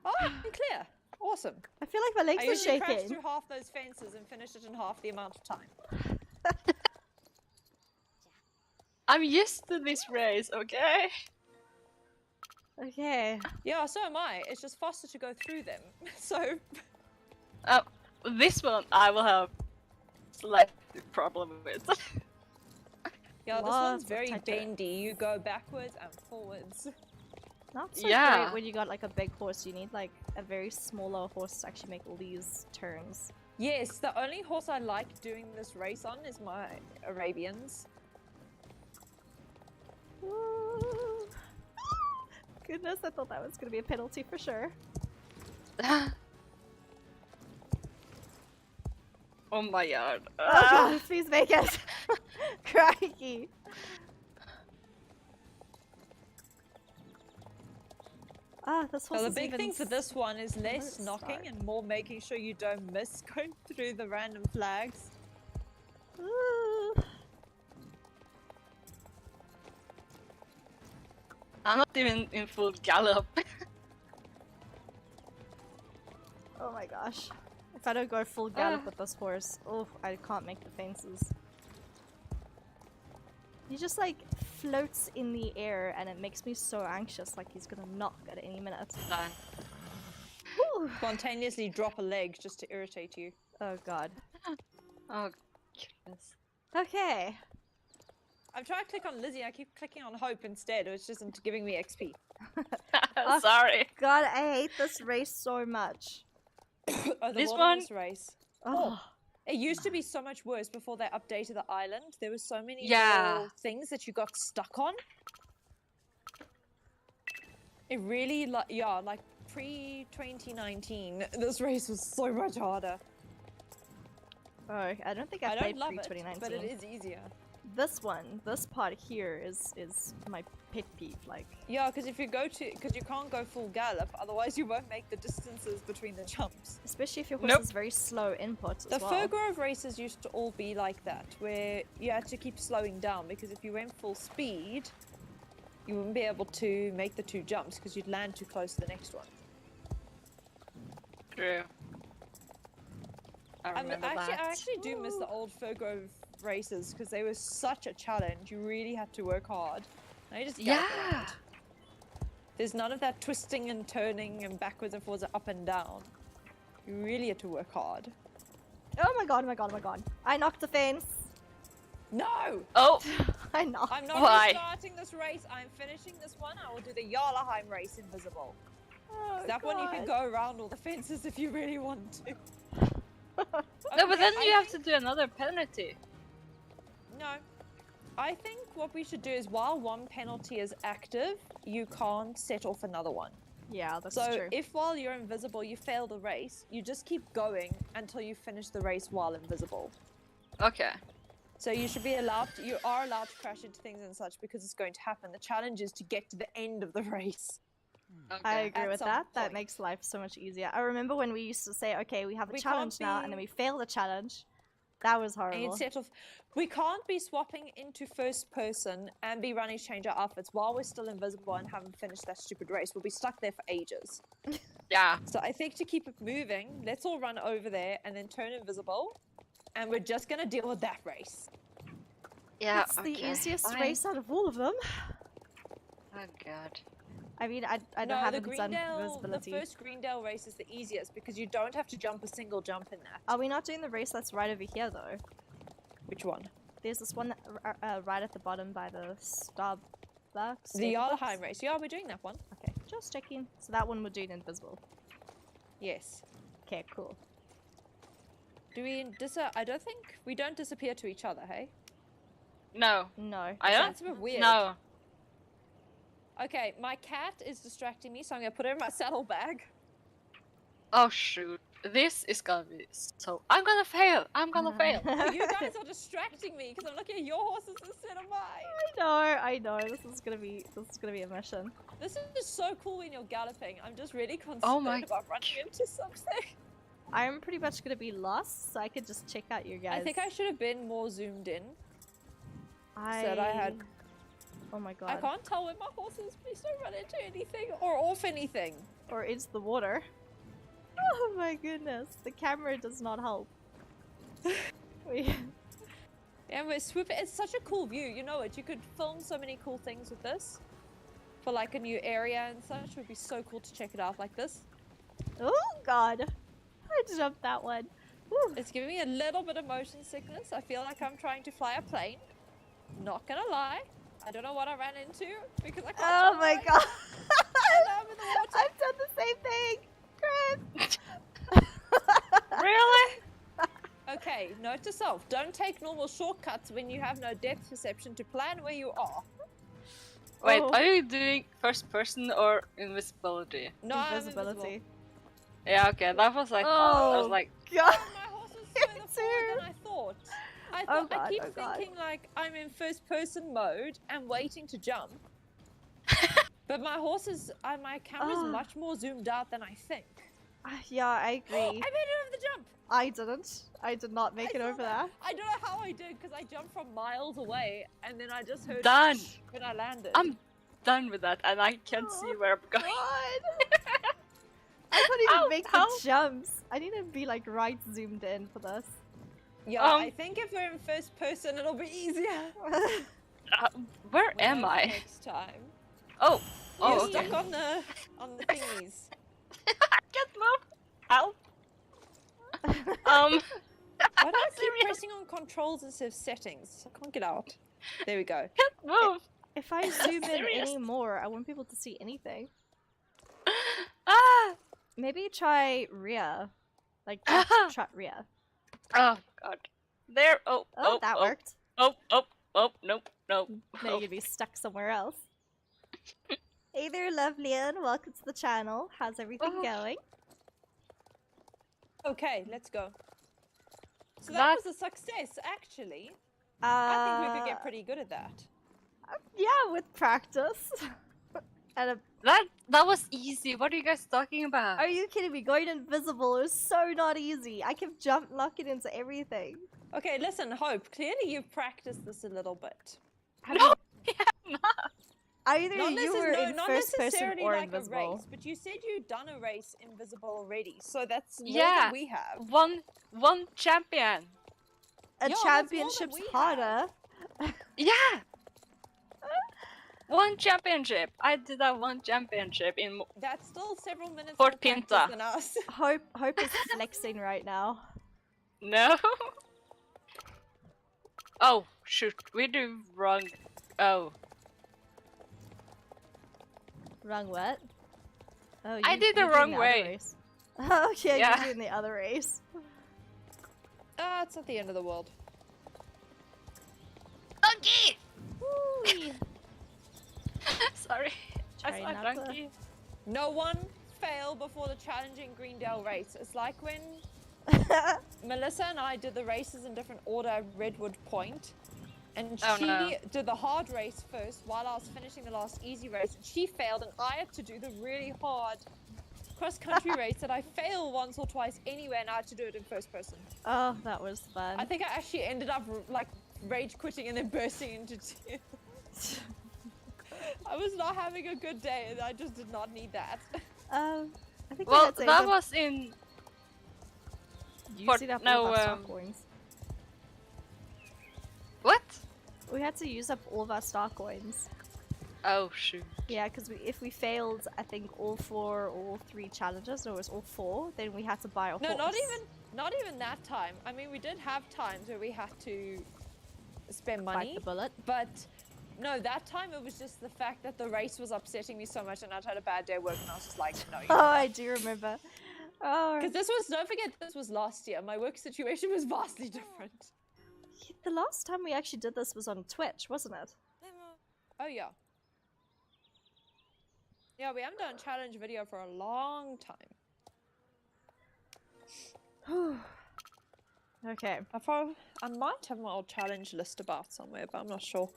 Oh, I'm clear. Awesome. I feel like my legs I are usually crash shaking. through half those fences and finish it in half the amount of time. I'm used to this race, okay? Okay. Yeah, so am I. It's just faster to go through them. So This one I will have slight problem with. yeah, this Lots one's of very tight bendy. You go backwards and forwards. Not so Yeah. great when you got like a big horse. You need like a very smaller horse to actually make all these turns. Yes, the only horse I like doing this race on is my Arabians. Ooh. Goodness, I thought that was gonna be a penalty for sure. Oh my god. Oh god, please make it! Crikey! This horse So the is big even thing for this one is less slow to knocking start. and more making sure you don't miss going through the random flags. Ooh. I'm not even in full gallop. Oh my gosh. If I don't go full gallop with this horse, oh, I can't make the fences. He just like floats in the air and it makes me so anxious, like he's gonna knock at any minute. Done. Whew. Spontaneously drop a leg just to irritate you. Oh god. Oh goodness. Okay. I'm trying to click on Lizzie, I keep clicking on Hope instead, which isn't giving me XP. Sorry. God, I hate this race so much. Oh, the This wilderness race. Oh. It used to be so much worse before they updated the island. There were so many Yeah. little things that you got stuck on. It really, like pre-2019, this race was so much harder. Oh, I don't think I I played don't love it, pre-2019. but it is easier. This one, this part here is my pet peeve, like. Yeah, because if you because you can't go full gallop, otherwise you won't make the distances between the jumps. Especially if your horse Nope. is very slow input as The well. Furgrove races used to all be like that, where you had to keep slowing down, because if you went full speed, you wouldn't be able to make the two jumps, because you'd land too close to the next one. True. I remember I that. actually do miss the old Furgrove races, because they were such a challenge. You really had to work hard. Now you just gallop Yeah. around. There's none of that twisting and turning and backwards and forwards and up and down. You really had to work hard. Oh my god, oh my god, oh my god. I knocked the fence. No! Oh, I knocked. I'm not Why? restarting this race. I'm finishing this one. I will do the Jarlaheim race invisible. Oh, That one you can God. go around all the fences if you really want to. no, but then I you have to think- do another penalty. No. I think what we should do is while one penalty is active, you can't set off another one. Yeah, that's So true. if while you're invisible you fail the race, you just keep going until you finish the race while invisible. Okay. So you should be allowed to, you are allowed to crash into things and such because it's going to happen. The challenge is to get to the end of the race. Okay. I agree At with some that. That point. makes life so much easier. I remember when we used to say, okay, we have a We can't challenge now, and then be- we fail the challenge. That was And horrible. you'd set off. We can't be swapping into first person and be running change our outfits while we're still invisible and haven't finished that stupid race. We'll be stuck there for ages. Yeah. So I think to keep it moving, let's all run over there and then turn invisible. And we're just going to deal with that race. Yeah. It's the okay, easiest fine. race out of all of them. Oh god. I mean, I No, haven't the done Greendale, the visibility. first Greendale race is the easiest because you don't have to jump a single jump in that. Are we not doing the race that's right over here, though? Which one? There's this one right at the bottom by the Starbucks. The Starbucks? Jarlaheim race. Yeah, we're doing that one. Okay, just checking. So that one we're doing invisible. Yes. Okay, cool. Do we I don't think we don't disappear to each other, hey? No. No. I don't. That's a bit weird. No. Okay, my cat is distracting me, so I'm gonna put her in my saddlebag. Oh shoot. this is gonna be so. I'm gonna fail. I'm gonna fail. Oh, you guys are distracting me because I'm looking at your horses instead of mine. I know. This is gonna be a mission. This is so cool when you're galloping. I'm just really concerned Oh my about running into something. I'm pretty much gonna be lost, so I could just check out your guys. I think I should have been more zoomed in. Said I had. Oh my god. I can't tell where my horse is. Please don't run into anything or off anything. Or into the water. Oh my goodness. The camera does not help. And we're swooping. It's such a cool view. You know it. You could film so many cool things with this. For like a new area and such. It would be so cool to check it out like this. Oh god. I jumped that one. Woo. It's giving me a little bit of motion sickness. I feel like I'm trying to fly a plane. Not gonna lie. I don't know what I ran into because I can't. Oh my god. And I'm in the water. I've done the same thing. Chris. Really? Okay, note to self. Don't take normal shortcuts when you have no depth perception to plan where you are. Wait, Oh. are you doing first person or invisibility? No, I'm Invisibility. invisible. Yeah, okay, that was like, I Oh. was like, God. Oh, my horse was further forward than I thought. Oh I god, keep oh god. thinking like I'm in first person mode and waiting to jump. But my horse is, my camera's Oh. much more zoomed out than I think. Yeah, I I made agree. it over the jump! I didn't. I did not make it saw over there. I don't know how I did because I jumped from miles away and then I just heard Done. when I landed. I'm done with that, and I can't see where I'm going. God. I can't even Ow, make ow. the jumps. I need to be like right zoomed in for this. Yeah, I think if we're in first person it'll be easier. Where When am else I? Next time. Oh, You're oh, okay. stuck on the thingies. I can't move. Help. Why do I keep Serious? pressing on controls instead of settings? I can't get out. There we go. Can't move. If I zoom in Serious? any more, I won't be able to see anything. Ah. Maybe try rear. Like try rear. Oh god. There. Oh. Oh, that worked. Oh. Nope. Nope. Now you're gonna be stuck somewhere else. Hey there, Lovelian. Welcome to the channel. How's everything Oh. going? Okay, let's go. So that That- was a success, actually. I think we could get pretty good at that. Yeah, with practice. And a That was easy. What are you guys talking about? Are you kidding me? Going invisible is so not easy. I kept jump knocking into everything. Okay, listen, Hope. Clearly you've practiced this a little bit. Have No, you- yeah, no. Either Not, you were in not first person necessarily or like invisible. a race, but you said you'd done a race invisible already, so that's more Yeah. than we have. One champion. A Yeah, that's more than championship's we have. harder. Yeah. One championship. I did that one championship in. That's still several minutes Fort more practice Pinta. than us. Hope is flexing right now. No. Oh shoot, we do wrong. Oh, Wrong what? Oh, I did the you're doing wrong other way. race. Oh yeah, Yeah. you're doing the other race. Ah, it's not the end of the world. donkey. Woo! Sorry, I Try saw a not to- donkey. No one fail before the challenging Greendale race. It's like when Melissa and I did the races in different order at Redwood Point. And Oh, she no. did the hard race first while I was finishing the last easy race. And she failed and I had to do the really hard cross-country race that I failed once or twice anyway and I had to do it in first person. Oh, that was fun. I think I actually ended up like rage quitting and then bursting into tears. I was not having a good day and I just did not need that. I think we Well, had to that end up was in. using up no, all of our star coins. What? We had to use up all of our star coins. Oh shoot. Yeah, because if we failed, I think all 4 or all 3 challenges, or it was all 4, then we had to buy a No, horse. not even that time. I mean, we did have times where we had to spend Bite money, the bullet. but no, that time it was just the fact that the race was upsetting me so much and I'd had a bad day at work and I was just like, no. Oh, I do remember. Oh, Because this was, don't forget, this was last year. My work situation was vastly different. the last time we actually did this was on Twitch, wasn't it? Oh, yeah. Yeah, we haven't done a challenge video for a long time. Okay. I might have my old challenge list about somewhere, but I'm not sure.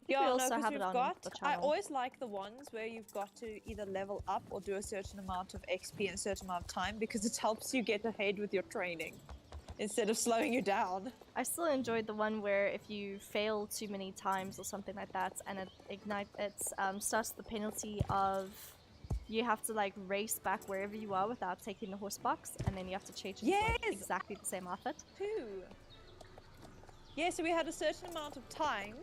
We Yeah, no, also because have it we've on got. the I channel. always like the ones where you've got to either level up or do a certain amount of XP in a certain amount of time because it helps you get ahead with your training instead of slowing you down. I still enjoyed the one where if you fail too many times or something like that, and it starts the penalty of you have to like race back wherever you are without taking the horse box, and then you have to change into like Yes! exactly the same outfit. Too. Yeah, so we had a certain amount of time.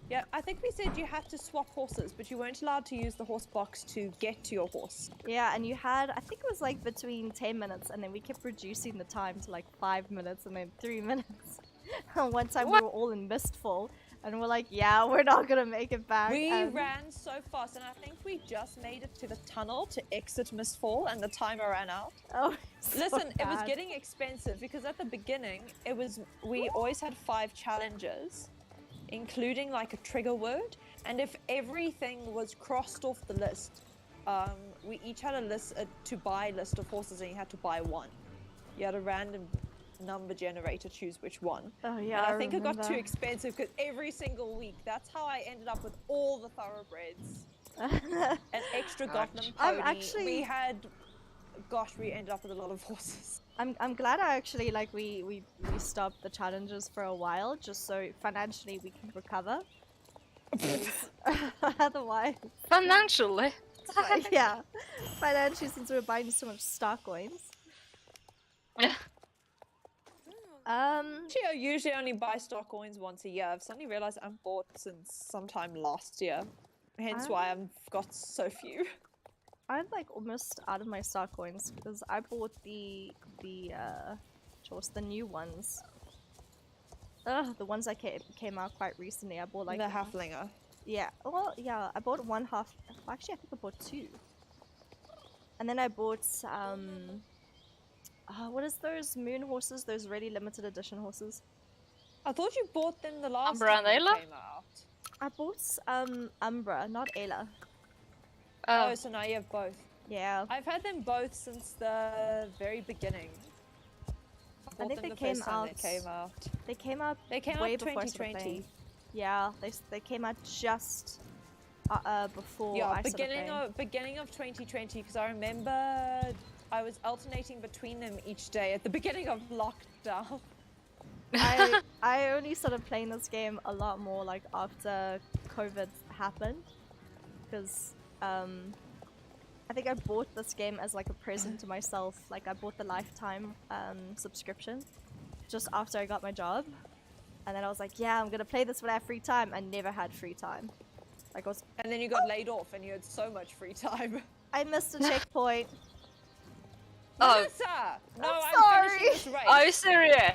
Yeah, I think we said you had to swap horses, but you weren't allowed to use the horse box to get to your horse. Yeah, and you had, I think it was like between 10 minutes, and then we kept reducing the time to like 5 minutes and then 3 minutes. And one time we were all in Mistfall, and we're like, yeah, we're not gonna make it back. We and... ran so fast, and I think we just made it to the tunnel to exit Mistfall, and the timer ran out. Oh, so Listen, it was bad. getting expensive because at the beginning, we always had 5 challenges, including like a trigger word, and if everything was crossed off the list, we each had a list to buy list of horses, and you had to buy one. You had a random number generator, choose which one. Oh yeah, And I think it got remember. too expensive because every single week, that's how I ended up with all the thoroughbreds. An extra Gotham I'm pony. We ended up with a lot of horses. I'm glad I actually like we stopped the challenges for a while just so financially we can recover. Otherwise, Financially. yeah, financially since we're buying so much star coins. Actually, I usually only buy star coins once a year. I've suddenly realized I'm bought since sometime last year. Hence why I've got so few. I'm like almost out of my star coins because I bought the new ones. The ones that came out quite recently. I bought like the halflinger. Yeah, well, yeah, I bought one half. Actually, I think I bought 2. And then I bought what is those moon horses? Those really limited edition horses. I thought you bought them the last Umbra time and they Ayla? came out. I bought Umbra, not Ayla. Oh, so now you have both. Yeah. I've had them both since the very beginning. I think they came out. They came out. They came way out before I started 2020. playing. Yeah, they came out just before I started playing. beginning of 2020. Because I remember I was alternating between them each day at the beginning of lockdown. I only started playing this game a lot more like after COVID happened, because I think I bought this game as like a present to myself. Like I bought the lifetime subscription just after I got my job, and then I was like, yeah, I'm gonna play this when I have free time. I never had free time. Like and then you got laid off and you had so much free time. I missed a checkpoint. Oh, Melissa! No, I'm sorry. finishing this race. Are you serious?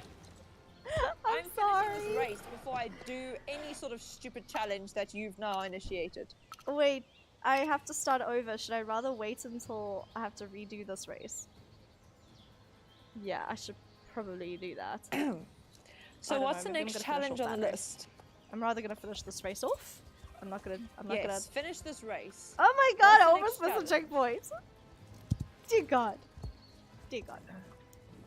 I'm sorry. finishing this race before I do any sort of stupid challenge that you've now initiated. Wait, I have to start over. Should I rather wait until I have to redo this race? Yeah, I should probably do that. So what's the next challenge on the list? I'm rather gonna finish this race off. I'm not gonna finish this race. Oh my god, I What's almost the next missed a checkpoint. Dear god. Dear god.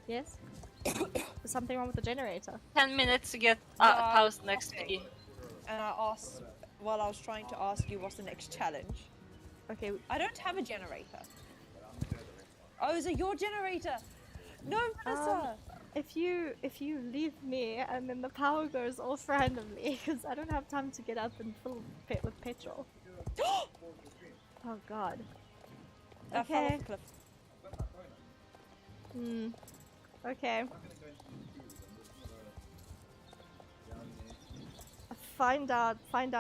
Yes? There's something wrong with the generator. 10 minutes to get No, house next to okay. you. And I asked, well, I was trying to ask you what's the next challenge. Okay. I don't have a generator. Oh, is it your generator? No, Melissa! If you leave me and then the power goes off randomly, because I don't have time to get up and fill it with petrol. Oh god. I fell Okay. off the cliff. Okay. Find out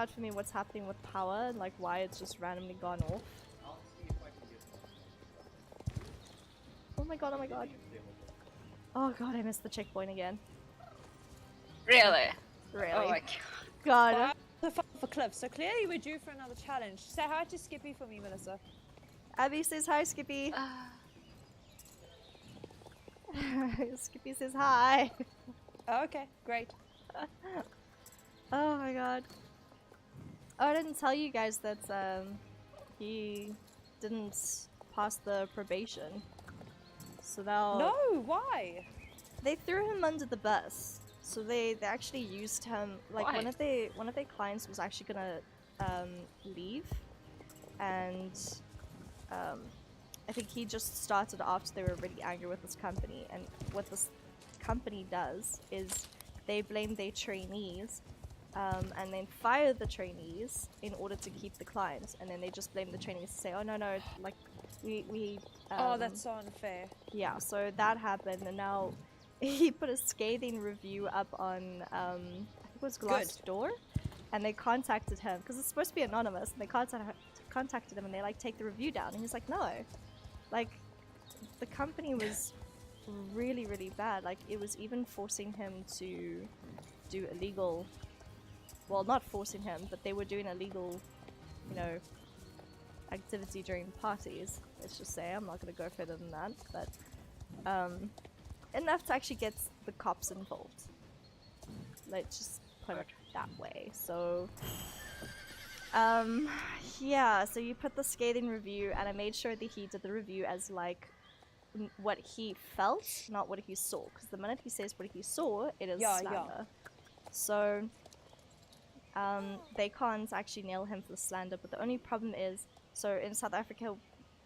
for me what's happening with power and like why it's just randomly gone off. Oh my god, oh my god. Oh god, I missed the checkpoint again. Really? Really? Oh my god. Well, I fell off a cliff, so clearly we're due for another challenge. Say hi to Skippy for me, Melissa. Abby says hi, Skippy. Skippy says hi. Oh, okay, great. Oh my god. Oh, I didn't tell you guys that he didn't pass the probation. So now No, why? they threw him under the bus. So they actually used him, like Why? one of their clients was actually gonna leave, and I think he just started after they were really angry with this company. And what this company does is they blame their trainees and then fire the trainees in order to keep the clients, and then they just blame the trainees to say, oh no, like we Oh, that's so unfair. yeah, so that happened, and now he put a scathing review up on I think it was Glassdoor, and they contacted him because it's supposed to be anonymous, and they contacted him and they like take the review down, and he's like, no, like the company was really bad. Like it was even forcing him to do illegal, well, not forcing him, but they were doing illegal, you know, activity during parties. Let's just say, I'm not going to go further than that, but enough to actually get the cops involved. Let's just put it that way. So yeah, so you put the scathing review, and I made sure that he did the review as like what he felt, not what he saw, because the minute he says what he saw, it is slander. So they can't actually nail him for the slander, but the only problem is, so in South Africa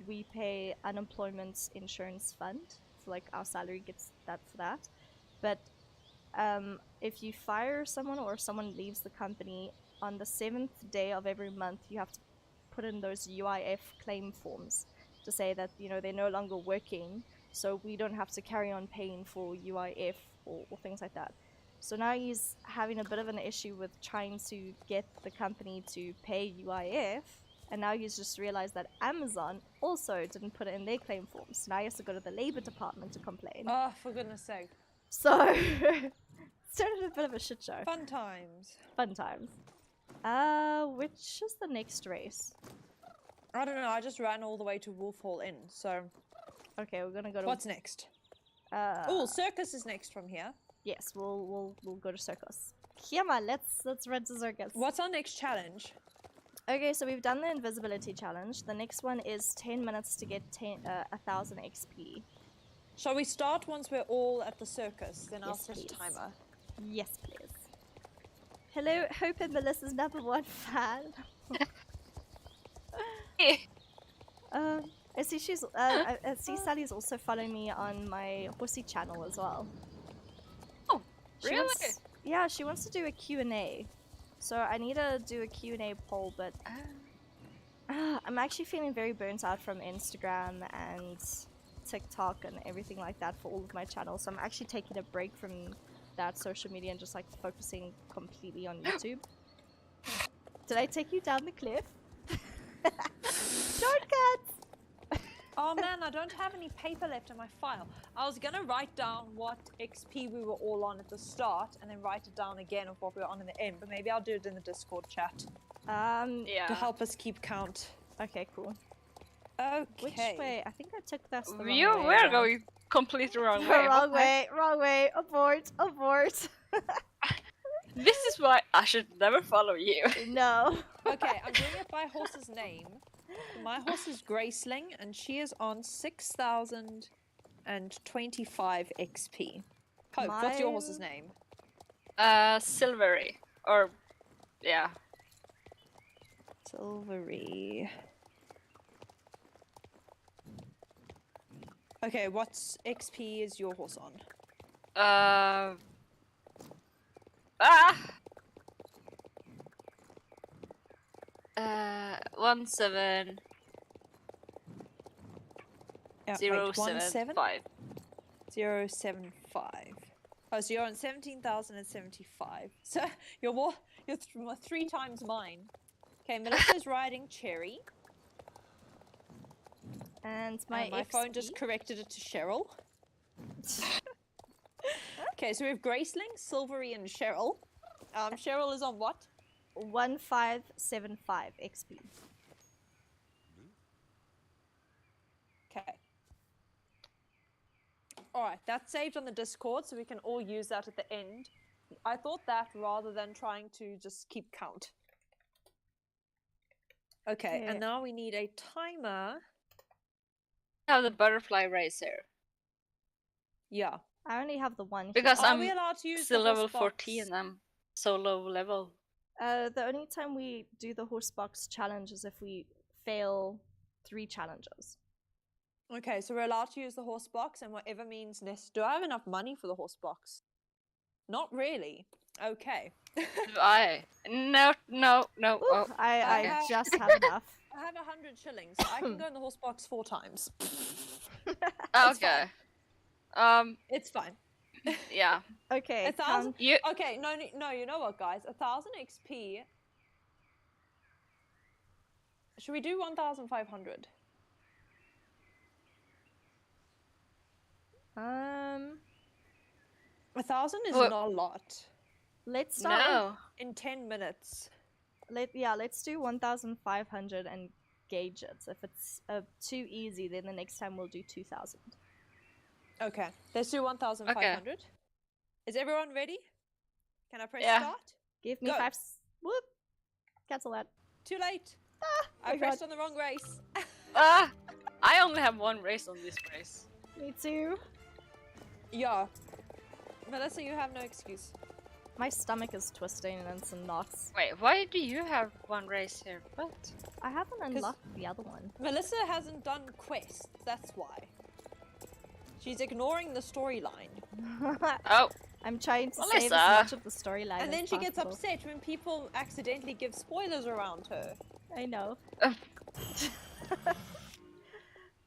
we pay unemployment insurance fund, so like our salary gets that for that, but if you fire someone or someone leaves the company, on the 7th day of every month you have to put in those UIF claim forms to say that, you know, they're no longer working, so we don't have to carry on paying for UIF or things like that. So now he's having a bit of an issue with trying to get the company to pay UIF, and now he's just realized that Amazon also didn't put it in their claim forms. So now he has to go to the labor department to complain. Oh, for goodness sake. So it's turned into a bit of a shit show. Fun times. Fun times. Which is the next race? I don't know, I just ran all the way to Wolf Hall Inn, so... Okay, we're gonna go to... What's next? Oh, Circus is next from here. Yes, we'll go to Circus. Yeah, man, let's run to Circus. What's our next challenge? Okay, so we've done the invisibility challenge. The next one is 10 minutes to get 1,000 XP. Shall we start once we're all at the circus? Then I'll Yes, set a please. timer. Yes, please. Hello, Hope and Melissa's #1 fan. I see she's I see Sally's also following me on my horsey channel as well. Oh, She really? wants- yeah, she wants to do a Q&A. So I need to do a Q&A poll, but I'm actually feeling very burnt out from Instagram and TikTok and everything like that for all of my channels. So I'm actually taking a break from that social media and just like focusing completely on YouTube. Did I take you down the cliff? Shortcuts! Oh man, I don't have any paper left in my file. I was gonna write down what XP we were all on at the start and then write it down again of what we were on in the end, but maybe I'll do it in the Discord chat to Yeah. help us keep count. Okay, cool. Okay. Which way? I think I took this the wrong You way were around. going completely wrong The way. wrong way, wrong way. Abort, abort. This is why I should never follow you. No. Okay, I'm doing it by horse's name. My horse is Graceling, and she is on 6,025 XP. Hope, what's your horse's name? Silvery. Or, yeah. Silvery. Okay, what's XP is your horse on? 17 Yeah, 075. 075. Oh, so you're on 17,075. So you're 3 times mine. Okay, Melissa's riding Cherry. And my My phone XP? just corrected it to Cheryl. Okay, so we have Graceling, Silvery, and Cheryl. Cheryl is on what? 1575 XP. Okay. Alright, that's saved on the Discord, so we can all use that at the end. I thought that rather than trying to just keep count. Okay, Yeah. and now we need a timer. Have the butterfly racer. Yeah. I only have the one Because here. Are I'm we allowed to use still the level horse 14 box? and I'm so low level. The only time we do the horse box challenge is if we fail 3 challenges. Okay, so we're allowed to use the horse box and whatever means do I have enough money for the horse box? Not really. Okay. Do I? No. Ooh, Oh, I okay. just have enough. I have 100 shillings. So I can go in the horse box 4 times. Okay. It's fine. Yeah. Okay, 1,000. You. Okay, no, you know what, guys? 1,000 XP. Should we do 1,500? 1,000 is Well- not a lot. let's start No. In 10 minutes. let's do 1,500 and gauge it. If it's too easy, then the next time we'll do 2,000. Okay, let's do 1,500. Is everyone ready? Can I press Yeah. start? Give me Go. 5. Whoop! Cancel that. Too late. my I pressed God. on the wrong race. Ah! I only have one race on this race. Me too. Yeah. Melissa, you have no excuse. My stomach is twisting and it's in knots. Wait, why do you have one race here? What? I haven't unlocked the other one. Melissa hasn't done quests, that's why. She's ignoring the storyline. Oh, I'm trying to save as Melissa. much of the storyline And then as she gets possible. upset when people accidentally give spoilers around her. I know. Uh.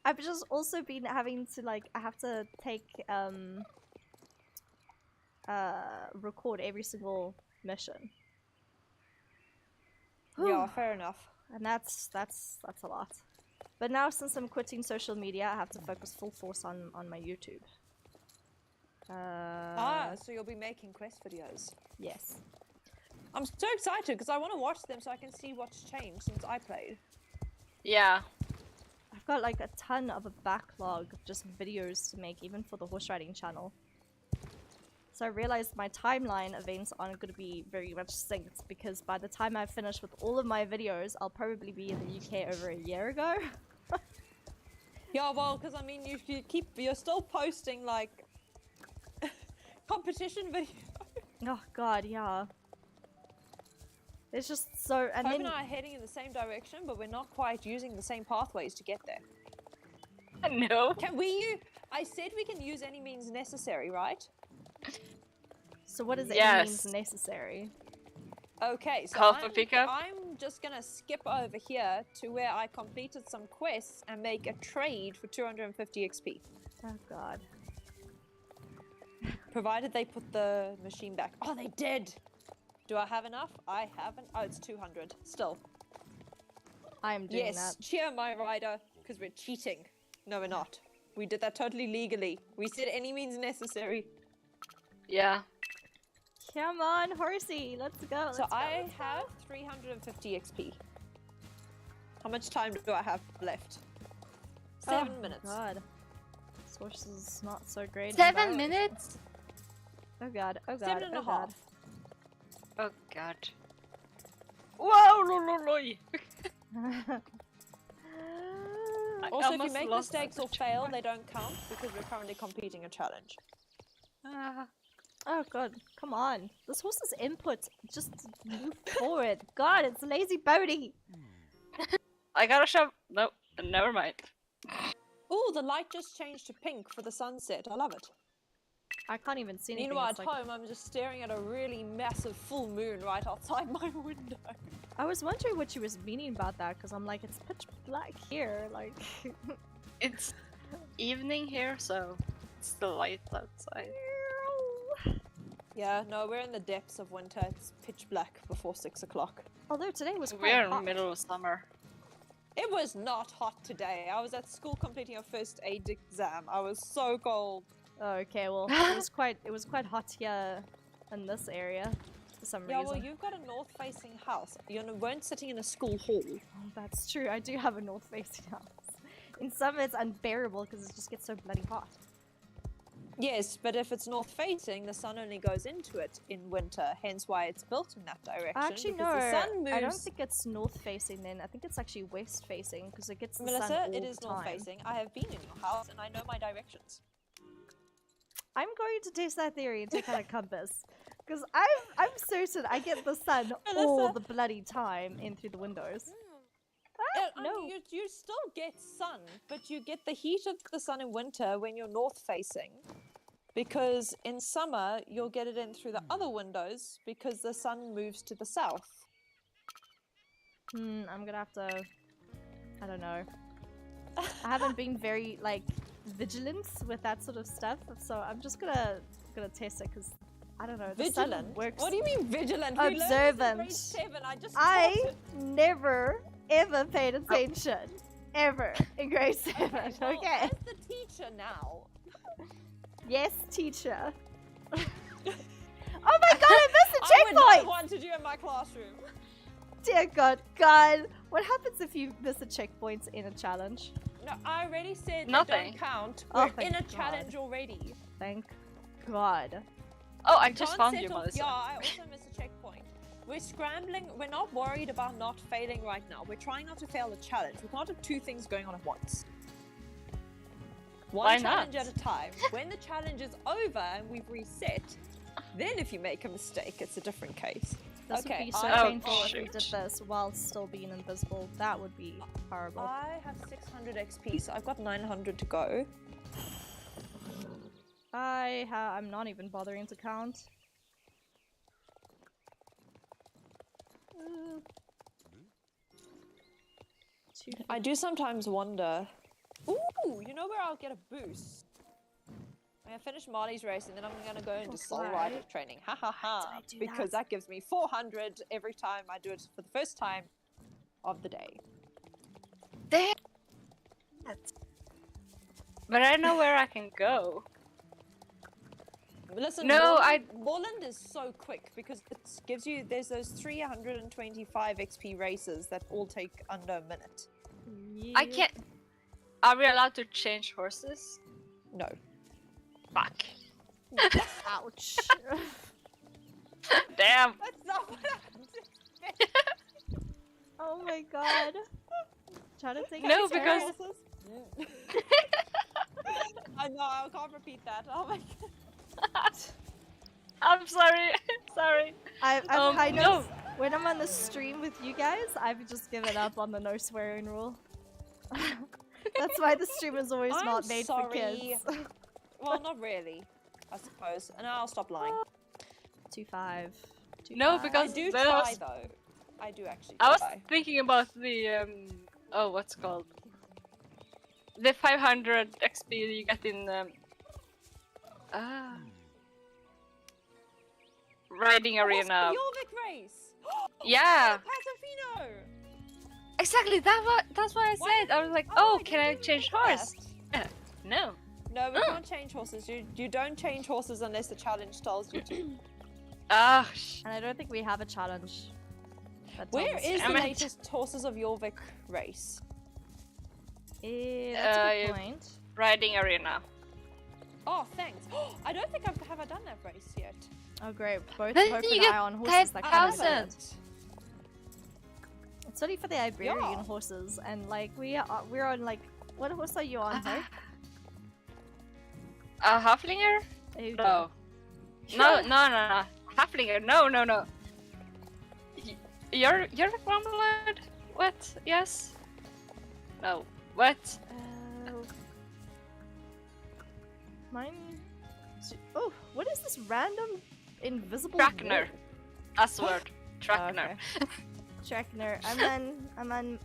I've just also been having to I have to take record every single mission. Yeah, fair enough. And that's a lot. But now since I'm quitting social media, I have to focus full force on my YouTube. So you'll be making quest videos. Yes. I'm so excited because I want to watch them so I can see what's changed since I played. yeah. I've got like a ton of a backlog of just videos to make, even for the horse riding channel. So I realized my timeline events aren't going to be very much synced because by the time I finish with all of my videos, I'll probably be in the UK over a year ago. Yeah, well, because I mean, you're still posting like competition videos. Oh god, yeah. It's just so, and Hope then and I are heading in the same direction, but we're not quite using the same pathways to get there. No. Can we? I said we can use any means necessary, right? so what is it Yes. means necessary? Okay, so Call for pickup? I'm just gonna skip over here to where I completed some quests and make a trade for 250 XP. Oh god. Provided they put the machine back. Oh, they did! Do I have enough? I haven't. Oh, it's 200. Still. I'm doing Yes, that. cheer my rider, because we're cheating. No, we're not. We did that totally legally. We said any means necessary. Yeah. Come on, horsey, let's go. So let's go, I let's go. have 350 XP. How much time do I have left? 7 Oh, minutes. God. This horse is not so great. 7 minutes? Oh god, oh god, 7 and oh a half. Oh god. Whoa, lololoi. god. I Also, if you almost make lost mistakes the or fail, they don't count because we're currently competing a challenge. Ah. Oh god, come on. This horse's input just move forward. God, it's lazy Bodhi. I gotta shove. No, never mind. Oh, the light just changed to pink for the sunset. I love it. I can't even see anything. Meanwhile, It's at like- home, I'm just staring at a really massive full moon right outside my window. I was wondering what she was meaning about that because I'm like, it's pitch black here. Like, It's evening here, so it's the light outside. Yeah, no, we're in the depths of winter. It's pitch black before 6 o'clock. although today was quite We're in the hot. middle of summer. It was not hot today. I was at school completing a first aid exam. I was so cold. Oh, okay, well, it was quite hot here in this area for some Yeah, reason. well, you've got a north-facing house. You weren't sitting in a school hall. Oh, that's true. I do have a north-facing house. In summer, it's unbearable because it just gets so bloody hot. Yes, but if it's north-facing, the sun only goes into it in winter. Hence why it's built in that direction. Actually, because no. the sun moves. I don't think it's north-facing then. I think it's actually west-facing because it gets the sun Melissa, all it is the time. north-facing. I have been in your house and I know my directions. I'm going to test that theory and take out a compass. Because I'm certain I get the sun all Alyssa. the bloody time in through the windows. No. You still get sun, but you get the heat of the sun in winter when you're north facing. Because in summer, you'll get it in through the other windows because the sun moves to the south. I'm gonna have to... I don't know. I haven't been very, like, vigilant with that sort of stuff, so I'm just gonna test it because I don't know. The Vigilant? sun works. What do you mean vigilant? We learned this in Observant. grade 7. I just I taught it. never ever paid attention ever in grade 7. Okay, well, Okay. as the teacher now. Yes, teacher. Oh my god, I missed a I would not checkpoint! want to do in my classroom. Dear God, God, what happens if you miss a checkpoint in a challenge? No, I already said they Nothing. don't count. Oh, We're thank in a God. challenge already. Thank God. Oh, I just Can't found set you, off- Melissa. Yeah, I also missed a checkpoint. We're scrambling. We're not worried about not failing right now. We're trying not to fail the challenge. We can't have two things going on at once. One Why challenge not? at a time. When the challenge is over and we've reset, then if you make a mistake, it's a different case. This Okay, would be so I- painful if we shoot. did this while still being invisible. That would be horrible. I have 600 XP, so I've got 900 to go. I'm not even bothering to count. I do sometimes wonder. Ooh, you know where I'll get a boost? I'm gonna finish Marley's race and then I'm gonna go into soul Why? rider training. Ha ha ha! Why do I do Because that? that gives me 400 every time I do it for the first time of the day. Damn it. But I know where I can go. Listen, No, Warland is so quick because it gives you. There's those 325 XP races that all take under a minute. I can't. Are we allowed to change horses? No. Fuck. Ouch. Damn. That's not what I Oh my god. Try to think No, of because- horses? I know, I can't repeat that. Oh my god. I'm sorry. Sorry. I've kind no. of, when I'm on the stream with you guys, I've just given up on the no swearing rule. That's why the stream is always I'm not made for sorry. kids. Well, not really, I suppose. And I'll stop lying. 2-5. No, 2-5. because I do there try was- though. I do actually I was try. thinking about the oh, what's it called? The 500 XP you get in riding arena. Oh, Jorvik race! Yeah, Pasofino! exactly. That's what I said. I was like, Oh oh, my can I goodness, change look at horse? No. No, we can't change horses. You don't change horses unless the challenge tells you to. Ah, And I don't think we have a challenge. that tells Where us is to. the Damn it. latest Horses of Jorvik race? That's a good point. riding arena. Oh, thanks. I don't think have I done that race yet. Oh great, both Then Hope you and get I on horses that can do 10,000. it. It's only for the Iberian Yeah. horses, and like we're on like, what horse are you on, Hope? A halflinger? Oh, dear. No. No. Halflinger. No. You're a Grumbler? What? Yes. No. What? Mine. Oh, what is this random invisible? Trackner. wall? That's the word. Oh, Trackner. okay. Trackner. I'm on.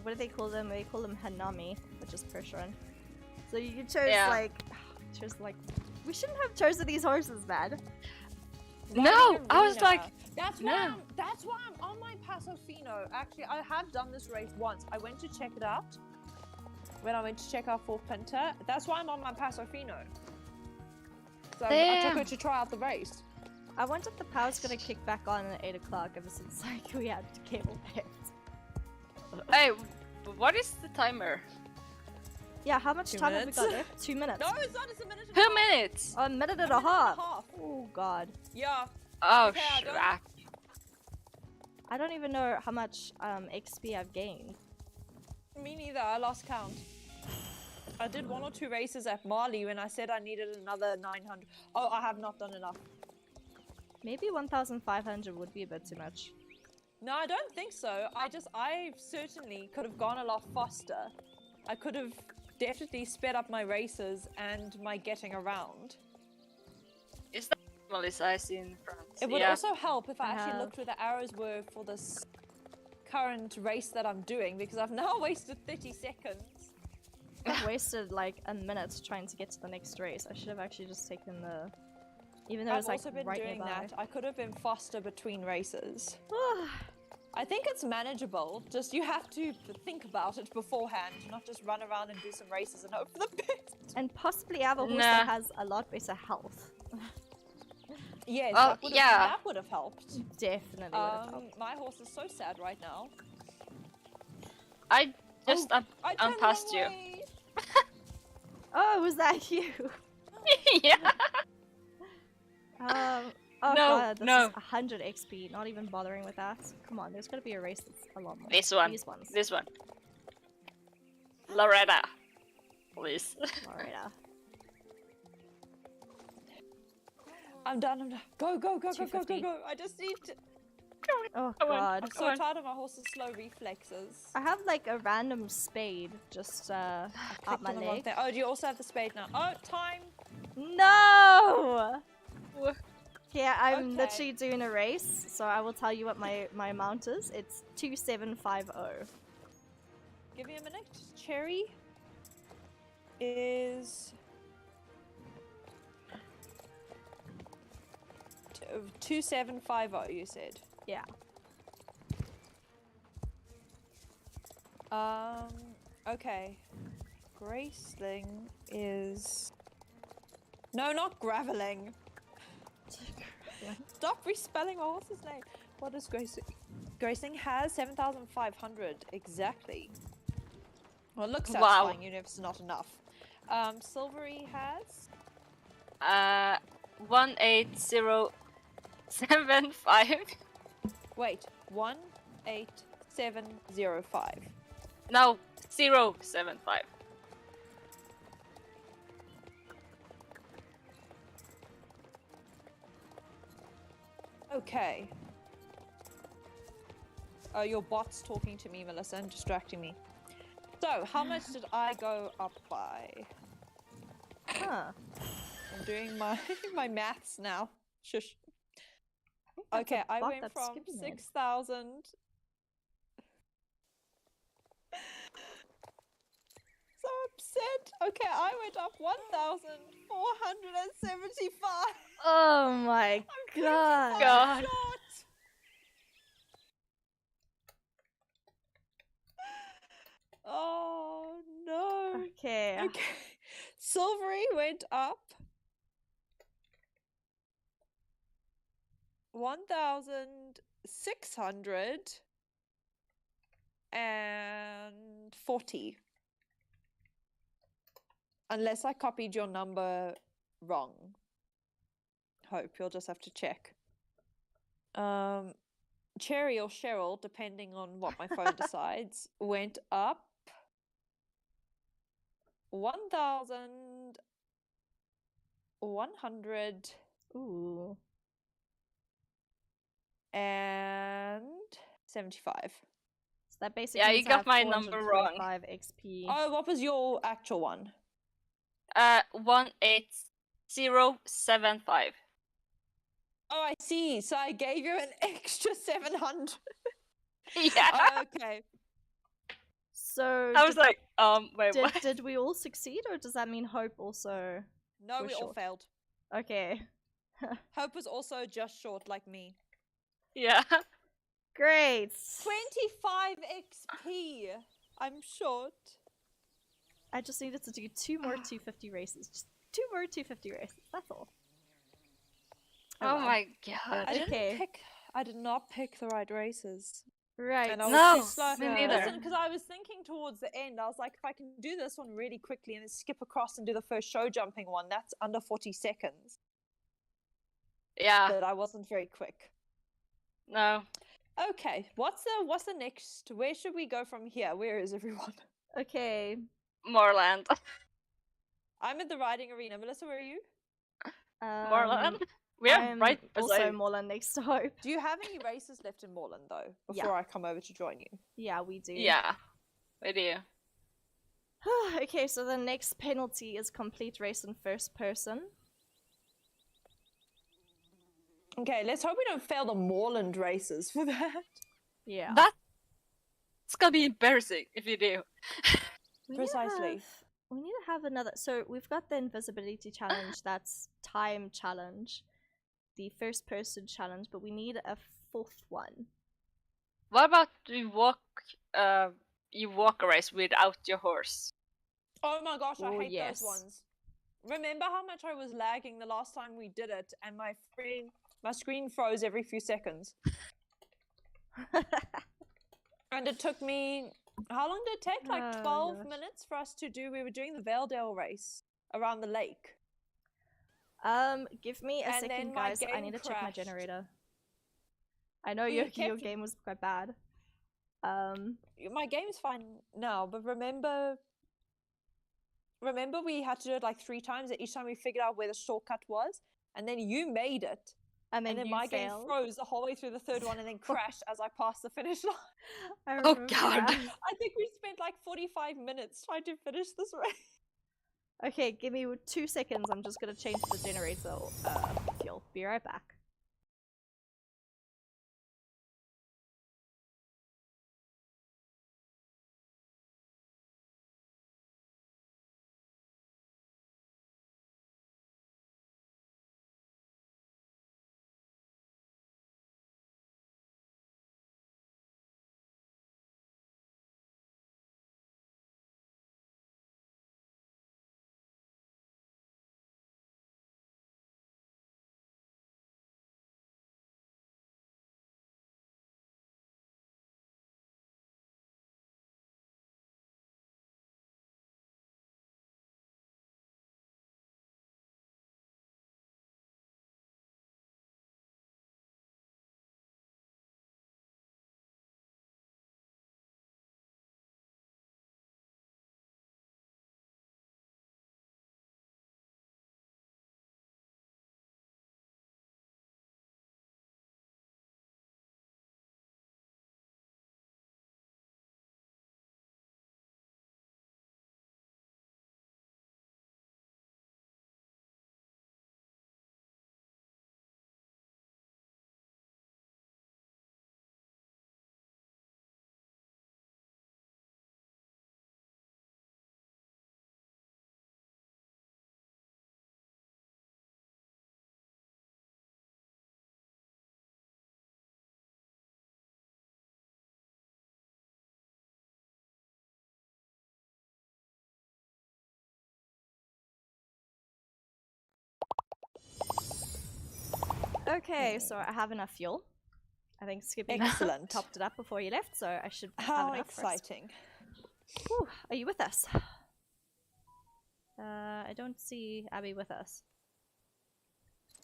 What do they call them? They call them Hanami, which is Persian. So you chose Yeah. like, we shouldn't have chosen these horses, man. No, Riding I was arena. like, That's no. why that's why I'm on my Pasofino. Actually, I have done this race once. I went to check it out when I went to check out for Pinter. That's why I'm on my Pasofino. So I took Damn. her to try out the race. I wonder if the power's gonna kick back on at 8 o'clock ever since like we had cable pairs. hey, what is the timer? Yeah, how much 2 time have we got minutes. left? 2 minutes. No, it's not. It's a minute. and 2 a half. minutes. A minute and A a minute half. and a half. Oh god. Yeah. Oh, Okay, I don't- crap. I don't even know how much XP I've gained. Me neither. I lost count. I did 1 or 2 races at Marley when I said I needed another 900. Oh, I have not done enough. Maybe 1,500 would be a bit too much. No, I don't think so. I certainly could have gone a lot faster. I could have definitely sped up my races and my getting around. Is that family size in France? It would Yeah. also help if I actually have- looked where the arrows were for this current race that I'm doing, because I've now wasted 30 seconds. I've wasted like a minute trying to get to the next race. I should have actually just taken the... Even though I've it's like also been right doing nearby. that. I could have been faster between races. I think it's manageable. Just you have to think about it beforehand, not just run around and do some races and hope for the best. And possibly have a horse Nah. that has a lot better health. Yes, Well, that would have helped. Definitely would have helped. My horse is so sad right now. I just I turned the unpassed wrong you. way. Oh, was that you? Yeah. Oh No, god, this no. is 100 XP, not even bothering with that. Come on, there's gotta be a race that's a lot more. This one. These ones. This one. Loretta. Please. Florida. I'm done. Go, go, go, go, go, go, 250. go. I just need to... Oh Come on. god. I'm Come so on. tired of my horse's slow reflexes. I have like a random spade just up Clicked my on the wrong leg. thing. Oh, do you also have the spade now? Oh, time. No! Wha- Yeah, I'm Okay. literally doing a race, so I will tell you what my amount is. It's 2750. Give me a minute. Cherry is 2750. You said. Yeah. Okay. Graceling is... No, not graveling. Stop respelling my horse's name. What is Graceling? Graceling has 7,500 exactly. Well, it looks Wow. satisfying, even if it's not enough. Silvery has... 18075. Wait, 18705. No, 075. Okay. Oh, your bot's talking to me, Melissa, and distracting me. So, how much did I go up by? Huh. I'm doing my my maths now. Shush. That's Okay, a I bot went that's from skipping it. 6,000. So upset. Okay, I went up 1,475. Oh my I'm 25 God. short. Oh no. Okay. Okay. Silvery went up 1,640. Unless I copied your number wrong. Hope you'll just have to check. Cherry or Cheryl, depending on what my phone decides, went up 1,175. Ooh. So that basically Yeah, you means I got have my number wrong. 445 XP. Oh, what was your actual one? 18075. Oh, I see. So I gave you an extra 700. Yeah. Oh, okay. So I was like, wait, did, what? did we all succeed, or does that mean Hope also? No, We're we all short. failed. Okay. Hope was also just short like me. Yeah. Great. 25 XP. I'm short. I just needed to do 2 more 250 races. Just 2 more 250 races. That's all. Oh well. my god. Okay. I did not pick the right races. Right. And I was No, too slow. me neither. Listen, because I was thinking towards the end, I was like, if I can do this one really quickly and then skip across and do the first show jumping one, that's under 40 seconds. Yeah. But I wasn't very quick. No. Okay, what's the next? Where should we go from here? Where is everyone? Okay. More land. I'm at the riding arena. Melissa, where are you? Marlon, we are I'm right also beside. Moreland next to Hope. Do you have any races left in Moreland though? Yeah. Before I come over to join you. Yeah, we do. Yeah, we do. Okay, so the next penalty is complete race in first person. Okay, let's hope we don't fail the Moreland races for that. Yeah. That's gonna be embarrassing if you do. Precisely. We need to have another. So we've got the invisibility challenge. That's time challenge, the first person challenge, but we need a fourth one. What about you walk a race without your horse? Oh my gosh, I Oh, hate yes. those ones. Remember how much I was lagging the last time we did it, and my screen froze every few seconds. And it took me, how long did it take? Like Oh, 12 gosh. minutes for us to do, we were doing the Valedale race around the lake. Give me a And second, then my guys. I game need to check my crashed. generator. I know Well, your you kept- game was quite bad. My game's fine now, but remember we had to do it like 3 times, and each time we figured out where the shortcut was, and then you made it. and then And then you my game failed. froze the whole way through the third one and then crashed as I passed the finish line. I Oh, remember God. that. I think we spent like 45 minutes trying to finish this race. Okay, give me 2 seconds. I'm just gonna change the generator fuel. Be right back. Okay, so I have enough fuel. I think Skippy Excellent. topped it up before you left, so I should have How enough for us. exciting. Whew, are you with us? I don't see Abby with us.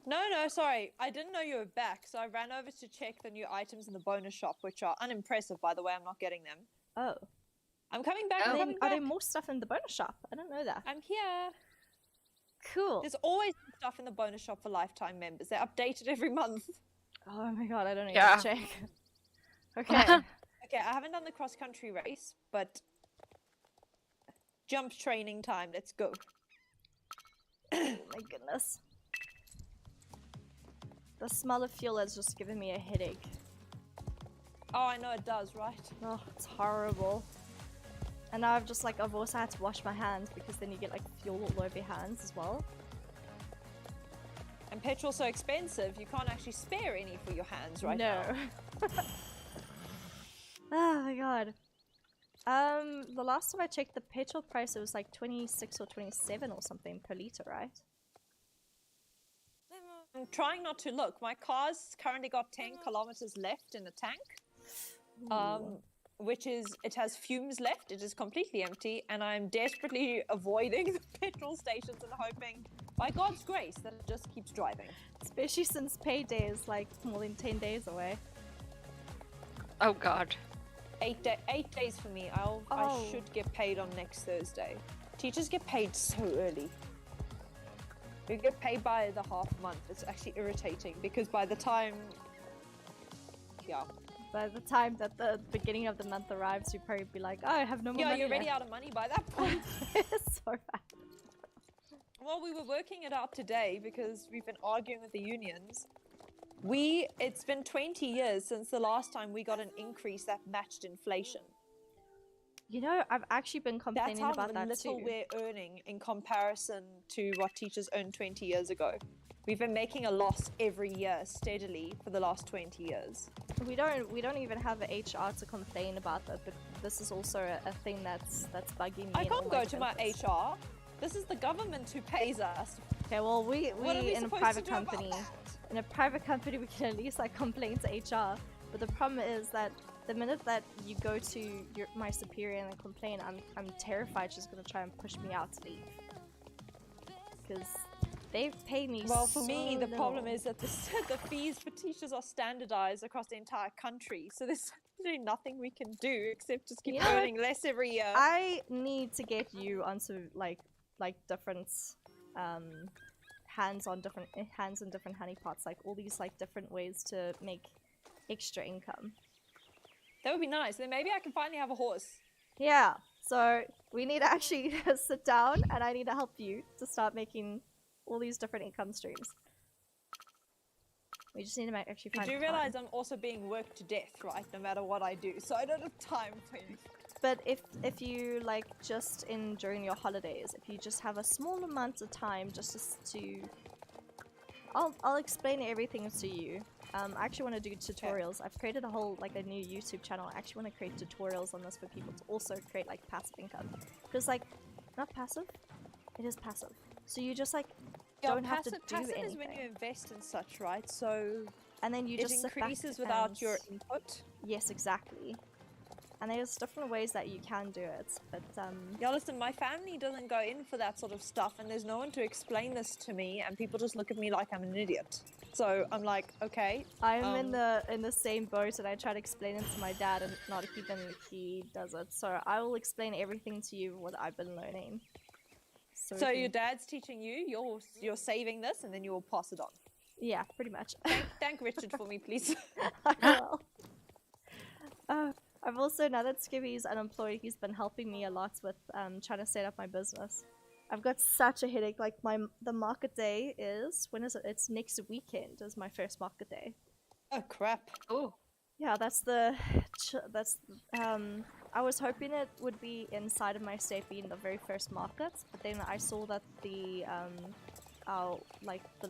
No, sorry. I didn't know you were back, so I ran over to check the new items in the bonus shop, which are unimpressive, by the way. I'm not getting them. Oh. I'm coming back. Oh. I'm Are coming there back. more stuff in the bonus shop? I didn't know that. I'm here. Cool. There's always stuff in the bonus shop for lifetime members. They're updated every month. Oh my god, I don't even Yeah. check. Okay. Okay, I haven't done the cross-country race, but jump training time. Let's go. Oh my goodness. The smell of fuel has just given me a headache. Oh, I know it does, right? Oh, it's horrible. And now I've also had to wash my hands because then you get like fuel all over your hands as well. And petrol's so expensive, you can't actually spare any for your hands right now. No. Oh my god. The last time I checked the petrol price, it was like 26 or 27 or something per liter, right? I'm trying not to look. My car's currently got 10 kilometers left in the tank. Which is, it has fumes left. It is completely empty, and I'm desperately avoiding the petrol stations and hoping, by God's grace, that it just keeps driving. Especially since payday is like more than 10 days away. Oh god. 8 days for me. I Oh. should get paid on next Thursday. Teachers get paid so early. We get paid by the half month. It's actually irritating because by the time, By the time that the beginning of the month arrives, you'd probably be like, oh, I have no more money. you're already out of money by that point. It's so bad. Well, we were working it out today because we've been arguing with the unions. It's been 20 years since the last time we got an increase that matched inflation. You know, I've actually been That's complaining how about that little too. we're earning in comparison to what teachers earned 20 years ago. We've been making a loss every year steadily for the last 20 years. We don't even have an HR to complain about that, but this is also a thing that's bugging me. I in all can't go to my benefits. HR. This is the government who pays us. Okay, well, we What are we in a supposed private to do about company, that? in a private company, we can at least like complain to HR. But the problem is that the minute that you go to my superior and complain, I'm terrified she's gonna try and push me out to leave. Because they've paid me. Well, for me, the little. problem is that the fees for teachers are standardized across the entire country. So there's really nothing we can do except just keep earning less every year. I need to get you onto like different hands in different honeypots, like all these like different ways to make extra income. That would be nice. Then maybe I can finally have a horse. Yeah, so we need to actually sit down and I need to help you to start making all these different income streams. We just need to actually find You do time. realize I'm also being worked to death, right? No matter what I do. So I don't have time for you. But if you like just during your holidays, if you just have a small amount of time just to I'll explain everything to you. I actually want to do tutorials. I've created a whole like a new YouTube channel. I actually want to create tutorials on this for people to also create like passive income. Because like not passive, it is passive. So you just like don't have to do passive anything. is when you invest in such, right? So and then you it just sit back increases without and- your input. Yes, exactly. And there's different ways that you can do it, but Yeah, listen, my family doesn't go in for that sort of stuff, and there's no one to explain this to me, and people just look at me like I'm an idiot. So I'm like, okay. I'm in the same boat, and I try to explain it to my dad, and not even he does it. So I will explain everything to you what I've been learning. So your dad's teaching you, you're saving this, and then you'll pass it on. Yeah, pretty much. Thank Richard for me, please. I will. I've also, now that Skibby's unemployed, he's been helping me a lot with trying to set up my business. I've got such a headache. Like the market day is, when is it? It's next weekend is my first market day. Oh crap. Oh. Yeah, I was hoping it would be inside of my state being the very first market, but then I saw that the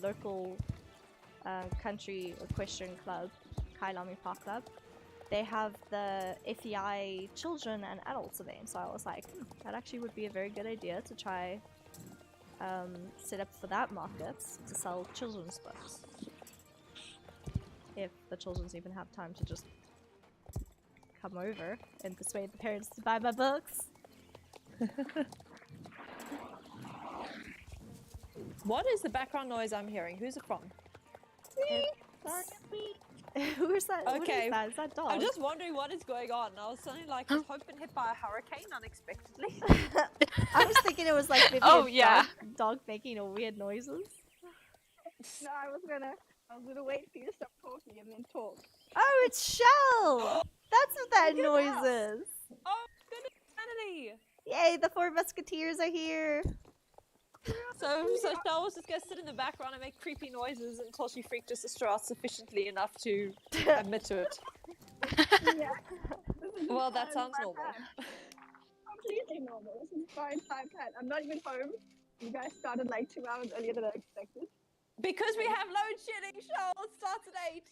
local country equestrian club, Kailami Park Club, they have the FEI children and adults event, so I was like, that actually would be a very good idea to try set up for that market to sell children's books. If the children's even have time to just come over and persuade the parents to buy my books. What is the background noise I'm hearing? Who's it from? Who's that? Okay. What is that dog? I'm just wondering what is going on. I was suddenly like, has Hope been hit by a hurricane unexpectedly? I was thinking it was like maybe Oh, a yeah. dog making weird noises. No, I was gonna wait for you to stop talking and then talk. Oh, it's Shell! That's what that Look at noise that. is. Oh, goodness, insanity! Yay, the 4 musketeers are here. So Shell was just gonna sit in the background and make creepy noises until she freaked her sister out sufficiently enough to admit to it. Yeah. Well, that sounds normal. Completely normal. This is my entire plan. I'm not even home. You guys started like 2 hours earlier than I expected. Because we have load shedding, Shell! It starts at 8!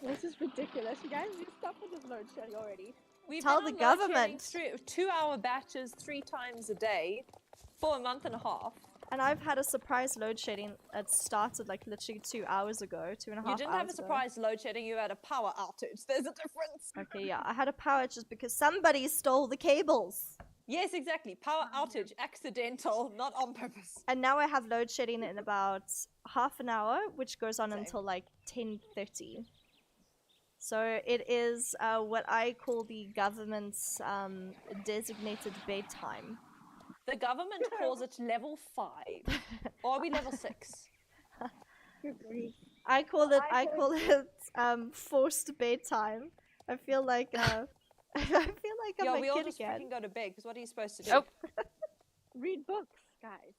This is ridiculous. You guys need to stop with this load shedding already. We've Tell been the on load government. shedding 2-hour batches 3 times a day for a month and a half. And I've had a surprise load shedding that started like literally 2 hours ago, 2.5 hours ago. You didn't have a surprise load shedding, you had a power outage. There's a difference. Okay, yeah, I had a power just because somebody stole the cables. Yes, exactly. Power outage, accidental, not on purpose. And now I have load shedding in about half an hour, which goes on Same. until like 10:30. So it is what I call the government's designated bedtime. The government calls it level 5. Or are we level 6? Good grief. I call it I forced bedtime. I feel like I feel like I'm Yeah, a we all kid just again. freaking go to bed, because what are you supposed to do? Oh. Read books, guys.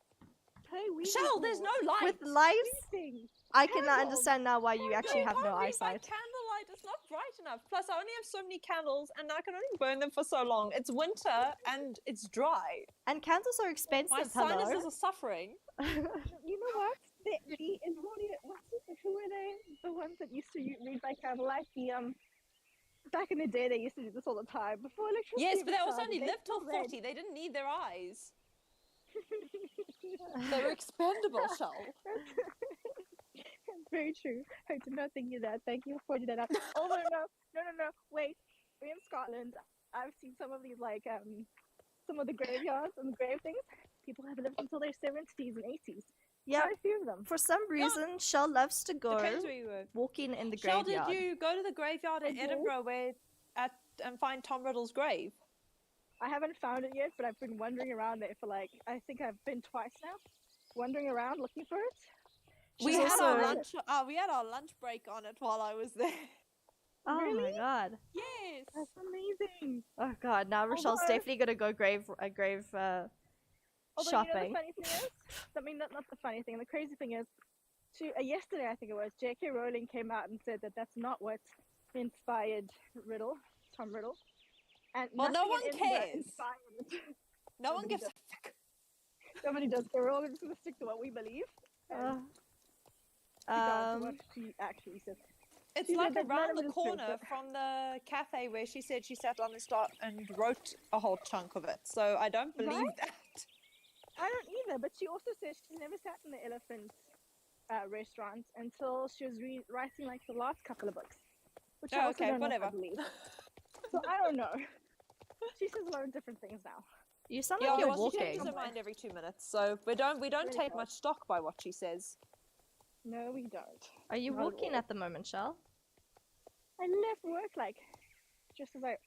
Play Ouija Shell, there's board. no light! With lights, Anything. I can Candles. understand now why you actually have no can't read by eyesight. candlelight, it's not bright enough. Plus, I only have so many candles, and I can only burn them for so long. It's winter, and it's dry. And candles are expensive. My sinuses are suffering. You know what? Who were they? The ones that used to read by candlelight? Back in the day, they used to do this all the time before electricity. Yes, but they was also started, only lived till still read. 40. They didn't need their eyes. They were expendable, Shell. Very true. I did not think of that. Thank you for pointing that out. Oh no! Wait, we're in Scotland. I've seen some of these some of the graveyards and the grave things. People have lived until their 70s and 80s. Yeah, Quite a few of them. for some reason, Shell loves to go Depends where you were. walking in the Shell, graveyard. did you go to the graveyard in I did. Edinburgh and find Tom Riddle's grave? I haven't found it yet, but I've been wandering around there for I think I've been twice now, wandering around looking for it. We She's had our also- lunch. We had our lunch break on it while I was there. Oh my Really? god. Yes. That's amazing. Oh god. Now Rochelle's Although- definitely gonna go grave Although, shopping. You know, the funny thing is, I mean, not the funny thing. The crazy thing is, yesterday I think it was, J.K. Rowling came out and said that that's not what inspired Tom Riddle. And Well, no nothing in one Edinburgh cares. inspired it. No one Nobody gives a does. fuck. Nobody does. So we're all just going to stick to what we believe. And regard to what she actually said. It's She like said that none around of the it is true, corner but- from the cafe where she said she sat on the start and wrote a whole chunk of it. So I don't believe Right? that. I don't either, but she also said she's never sat in the elephant restaurant until she was writing like the last couple of books. Which I Oh, also okay, don't know if I whatever. believe. So I don't know. She says a lot of different things now. You sound Yeah, like you're well, she walking. changes her mind every 2 minutes, so we don't Really take does. much stock by what she says. No, we don't. Are you Not at walking all. at the moment, Shell? I left work just as I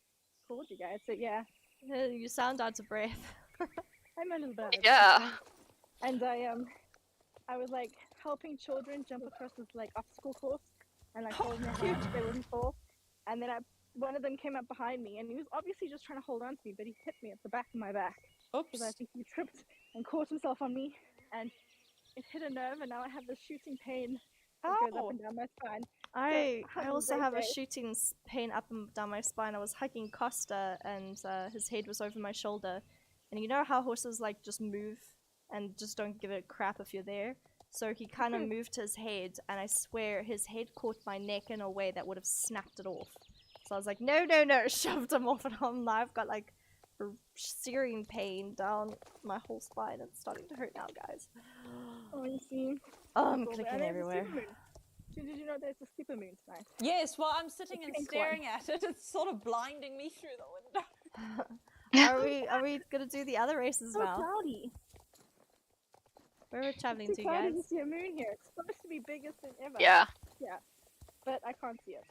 called you guys. So yeah, You sound out of breath. I'm a little bit. Yeah. And I was helping children jump across this obstacle course and holding their hands so they wouldn't fall. And then one of them came up behind me and he was obviously just trying to hold on to me, but he hit me at the back of my back because I Oops. think he tripped and caught himself on me, and it hit a nerve, and now I have this shooting pain that goes up Ow. and down my spine. I have a also great have a day. shooting pain up and down my spine. I was hugging Costa and his head was over my shoulder. And you know how horses just move and just don't give a crap if you're there? So he kind of moved his head, and I swear his head caught my neck in a way that would have snapped it off. So I was like, no, shoved him off, and now I've got a searing pain down my whole spine. It's starting to hurt now, guys. Oh, you see. Oh, I'm Cool. And clicking there's a everywhere. supermoon. Did you know there's a supermoon tonight? Yes, well, I'm sitting The and pink staring at it. It's sort of blinding me through the window. Are we gonna do the other races So now? cloudy. Where are we traveling It's to, too cloudy to guys? see a moon here. It's supposed to be biggest than ever. Yeah. But I can't see it.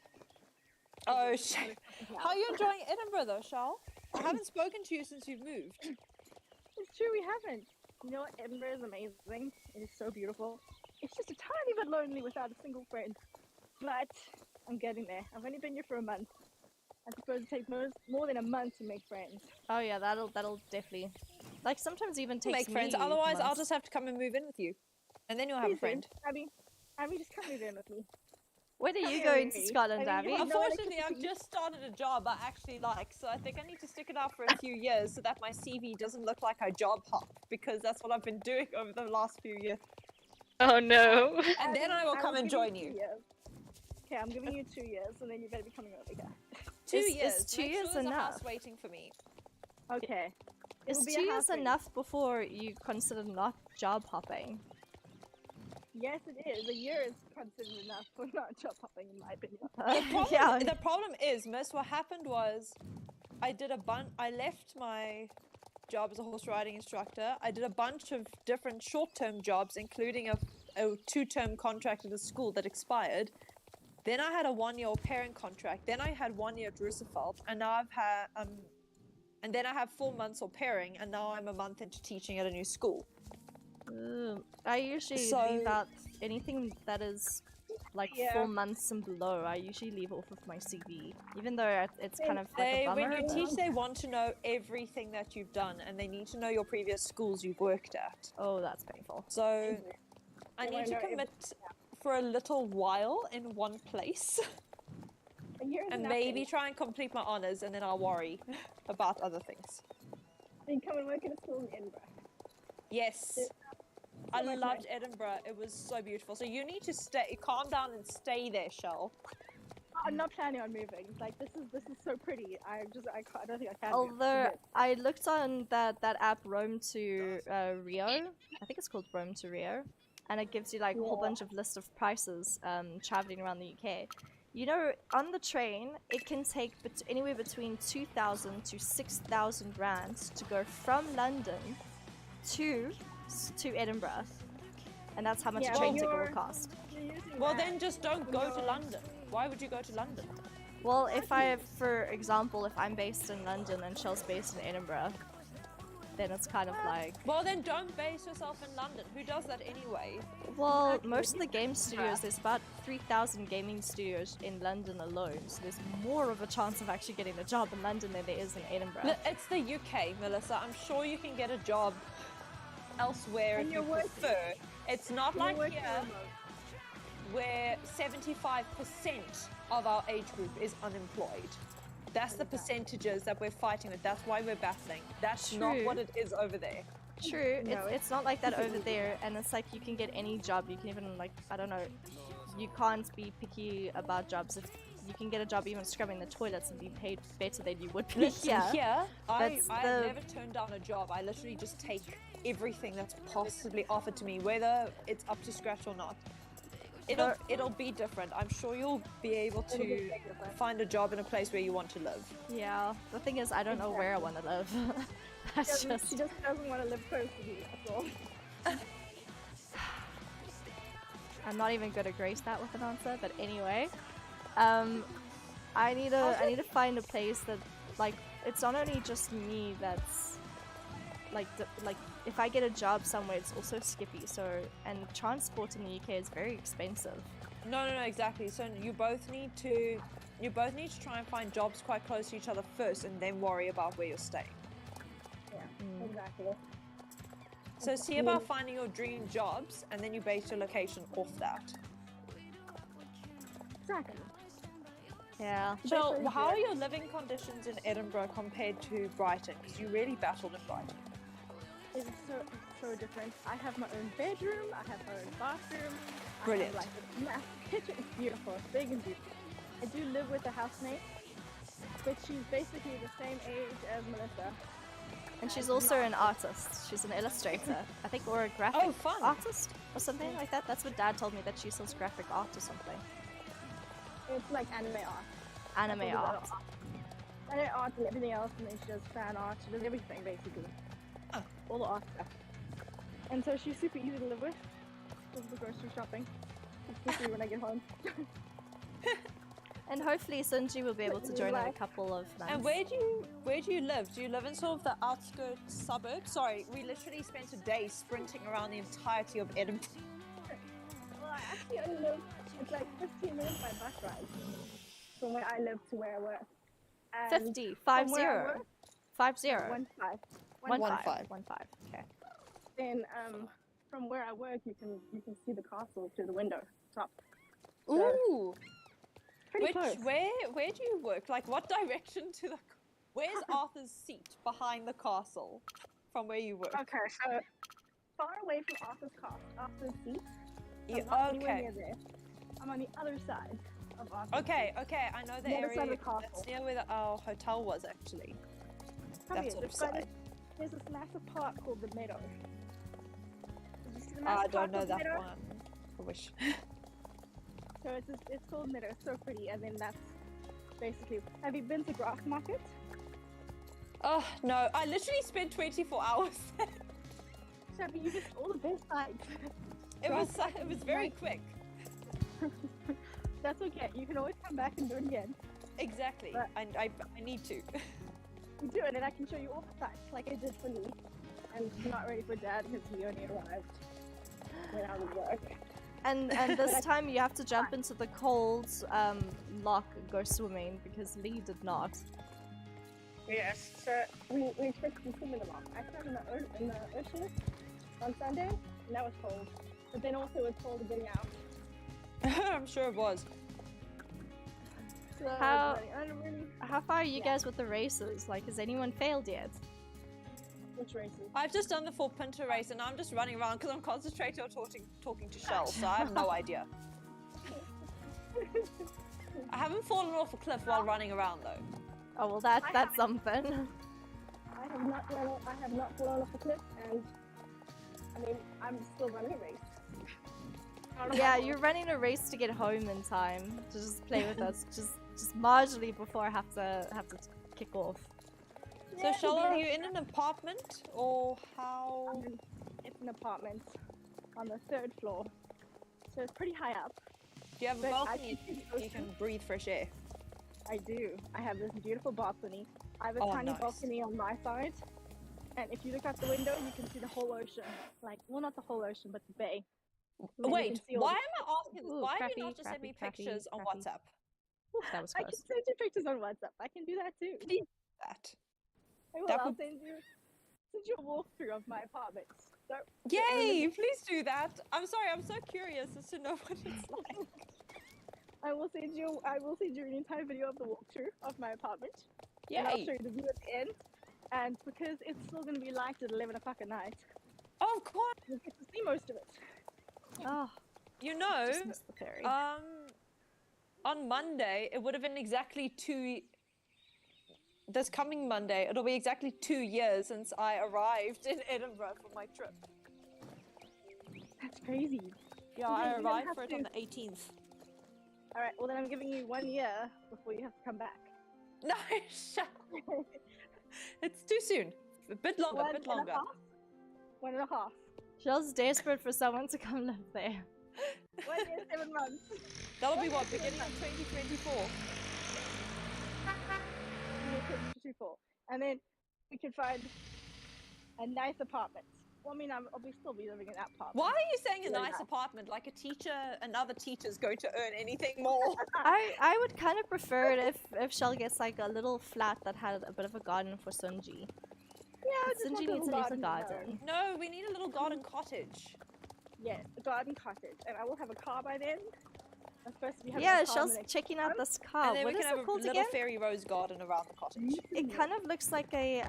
Oh, It's shit. fucking How cloud. are you enjoying Edinburgh, though, Shal? I haven't spoken to you since you've moved. It's true, we haven't. You know what? Edinburgh is amazing. It is so beautiful. It's just a tiny bit lonely without a single friend. But I'm getting there. I've only been here for a month. I suppose it takes more than a month to make friends. Oh yeah, that'll definitely. Sometimes even takes Make friends. me Otherwise, I'll months. just have to come and move in with you. And then you'll have Please a friend. do. Abby, just come move in with me. When are you Hey, going to Scotland, I mean, Abby? you No Unfortunately, I've electricity. just started a job I actually like, so I think I need to stick it out for a few years so that my CV doesn't look like I job hop, because that's what I've been doing over the last few years. Oh no. And then I will come and join you. Okay, I'm giving you 2 years, and then you better be coming over here. 2 Is years. 2 Make years sure there's a enough? house waiting for me. Okay. Is It'll be 2 a years house waiting. enough before you consider not job hopping? Yes, it is. A year is considered enough for not job hopping, in my opinion. Yeah. The problem is, Miss, what happened was I left my job as a horse riding instructor. I did a bunch of different short-term jobs, including a 2-term contract at a school that expired. Then I had a 1-year parent contract. Then I had 1 year at Roosevelt, and now And then I have 4 months au pairing, and now I'm a month into teaching at a new school. I usually leave out anything that is like 4 months and below. I usually leave off of my CV, even though it's kind of like a bummer. When you but- teach, they want to know everything that you've done, and they need to know your previous schools you've worked at. Oh, that's painful. So I They need wanna to know commit for a little while in one place, A year is and nothing. maybe try and complete my honors, and then I'll worry about other things. Then come and work in a school in Edinburgh. Yes. I loved Edinburgh. It was so beautiful. So you need to calm down and stay there, Shell. I'm not planning on moving. Like this is so pretty. I don't think I can. Although I looked on that app Rome to Rio, I think it's called Rome to Rio, and it gives you like a whole bunch of list of prices traveling around the UK. You know, on the train, it can take anywhere between 2,000 to 6,000 rands to go from London to Edinburgh, and that's how much a train ticket will cost. Well, then just don't go to London. Why would you go to London? Well, for example, if I'm based in London and Shell's based in Edinburgh, then it's kind of like... Well, then don't base yourself in London. Who does that anyway? Well, most of the game studios, there's about 3,000 gaming studios in London alone, so there's more of a chance of actually getting a job in London than there is in Edinburgh. No, it's the UK, Melissa. I'm sure you can get a job elsewhere if you prefer. It's not like here where 75% of our age group is unemployed. That's the percentages that we're fighting with. That's why we're battling. That's not what it is over there. True, it's not like that over there, and it's like you can get any job. You can even, like, I don't know, you can't be picky about jobs. If you can get a job even scrubbing the toilets and be paid better than you would be here. Here, I've never turned down a job. I literally just take everything that's possibly offered to me, whether it's up to scratch or not. It'll be different. I'm sure you'll be able to find a job in a place where you want to live. Yeah, the thing is, I don't know where I want to live. That's She just doesn't want to live close to me, that's all. I'm not even gonna grace that with an answer, but anyway, I need to find a place that, like, it's not only just me that's like if I get a job somewhere, it's also skippy. So, and transport in the UK is very expensive. No, exactly. So you both need to try and find jobs quite close to each other first, and then worry about where you're staying. Yeah, exactly. So see about finding your dream jobs, and then you base your location off that. Exactly. Yeah. So how are your living conditions in Edinburgh compared to Brighton? Because you really battled in Brighton. It's so different. I have my own bedroom. I have my own bathroom. Brilliant. I have, like, a massive kitchen. It's beautiful. It's big and beautiful. I do live with a housemate, but she's basically the same age as Melissa. And she's also an artist. She's an illustrator, I think, or a graphic artist or something like that. That's what Dad told me, that she sells graphic art or something. It's like anime art. Anime art. Anime art and everything else, and then she does fan art. She does everything basically. All the art stuff. And so she's super easy to live with. Does the grocery shopping, especially when I get home. And hopefully Sunji will be able to join in a couple of months. And where do you live? Do you live in sort of the outskirts suburbs? Sorry, we literally spent a day sprinting around the entirety of Edinburgh. Well, I actually only live, it's like 15 minutes by bus ride from where I live to where I work. And 50, from 50, where I work, 50. 15. 15. Okay. Then from where I work, you can see the castle through the window top. Ooh. Pretty close. Where do you work? Like, what direction to the... Where's Arthur's seat behind the castle from where you work? Okay, so far away from Arthur's seat. So Yeah, I'm not anywhere okay. near there. I'm on the other side of Arthur's Okay, I know the The other side area. of the castle. That's near where our hotel was, actually. Come That here, sort of it's got side. There's this massive park called the Meadow. Did you see the I massive don't park know called the that Meadow? one. I wish. So it's called Meadow. It's so pretty, and then that's basically. Have you been to Grassmarket? Oh, no. I literally spent 24 hours there. Shabby, you missed all the best sites. It was very quick. That's okay. You can always come back and do it again. Exactly. But- I need to. We do, and then I can show you all the facts, like I did for Lee. And I'm not ready for Dad because he only arrived when I was work. And this time you have to jump into the cold lock and go swimming because Lee did not. Yes. So we expected to swim in the lock. I swam in the ocean on Sunday, and that was cold. But then also it was cold getting out. I'm sure it was. So How- I don't really. How far are you Yeah. guys with the races? Like, has anyone failed yet? Which races? I've just done the full Pinter race and I'm just running around because I'm concentrating on talking to Shell, so I have no idea. I haven't fallen off a cliff while running around though. Oh well, I that's something. I have not fallen off a cliff, and I mean I'm still running a race. I don't know Yeah, how- you're running a race to get home in time to just play with us, just marginally before I have to kick off. So Yeah, Shell, are yeah. you in an apartment or how? It's an apartment on the 3rd floor, so it's pretty high up. Do you have a But I balcony can see the you ocean. can breathe fresh air? I do. I have this beautiful balcony. I have a Oh, tiny nice. balcony on my side, and if you look out the window, you can see the whole ocean. Like, well, not the whole ocean, but the bay. And then you Wait, can see all why the- am I asking this? Ooh, Why have you crappy, not just sent me crappy, pictures on crappy. WhatsApp? Oof, that was I can close. send you pictures on WhatsApp. I can do that too. Please do that. I will. That I'll would- send you a walkthrough of my apartment. So, Yay! Please do that. I'm sorry, I'm so curious as to know what it's like. I will send you an entire video of the walkthrough of my apartment. And I'll Yay! show you the view at the end. And because it's still going to be light at 11 o'clock at night, Oh, of course. you'll get to see most of it. Oh, You know, just missed the ferry. on Monday, it would have been exactly this coming Monday, it'll be exactly 2 years since I arrived in Edinburgh for my trip. That's crazy. Yeah, Okay, I you're gonna arrived have for it to- on the 18th. All right. Well, then I'm giving you 1 year before you have to come back. No, shut up. It's too soon. A bit longer, a bit longer. 1.5. Shell's desperate for someone to come live there. 1 year, 7 months. That'll be what, beginning of 2024? 2024. And then we can find a nice apartment. Well, I mean, I'll still be living in that apartment. Why are you saying a Very nice nice. apartment? Like a teacher and other teachers going to earn anything more? I would kind of prefer it if Shell gets like a little flat that had a bit of a garden for Sunji. Yeah, I just want Sunji needs a little of my own. garden. No, we need a little garden cottage. Yes, a garden cottage, and I will have a car by then. I'm supposed to be having Yeah, a car in Shell's the next checking out month. this car. And then What we is can have it a called little again? fairy rose garden around the cottage. It kind of looks like a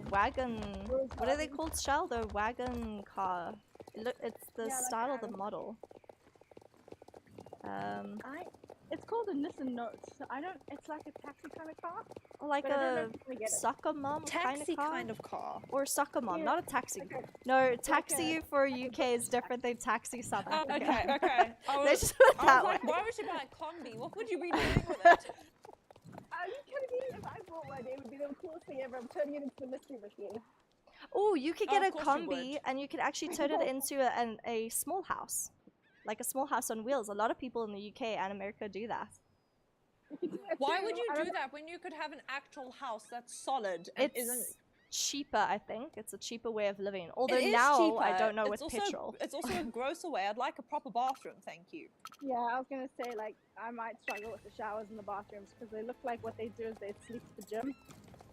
wagon. Rose What are they garden. called, Shell? The wagon car. Look, it's the Yeah, like style of the that. model. It's called a Nissan Note. So I don't. It's like a taxi kind of car. Like But I don't know a if I'm gonna get it. soccer mom Taxi car? kind of car. Or soccer mom, Yeah, not a taxi. okay. No, taxi a- for UK is different than taxi South Oh, Africa. okay, okay. I Let's was, just put it I that was way. like, why would she buy a combi? What would you be doing with it? Are you kidding me? If I bought one, it would be the coolest thing ever. I'm turning it into a mystery machine. Oh, you could Oh, get of a course you combi would. and you could actually turn it into a small house. Like a small house on wheels. A lot of people in the UK and America do that. Why would you I do don't- that when you could have an actual house that's solid and isn't? It's cheaper, I think. It's a cheaper way of living. Although It is now cheaper. I don't know it's with also, petrol. It's also a grosser way. I'd like a proper bathroom, thank you. Yeah, I was gonna say like I might struggle with the showers and the bathrooms because they look like what they do is they sleep at the gym.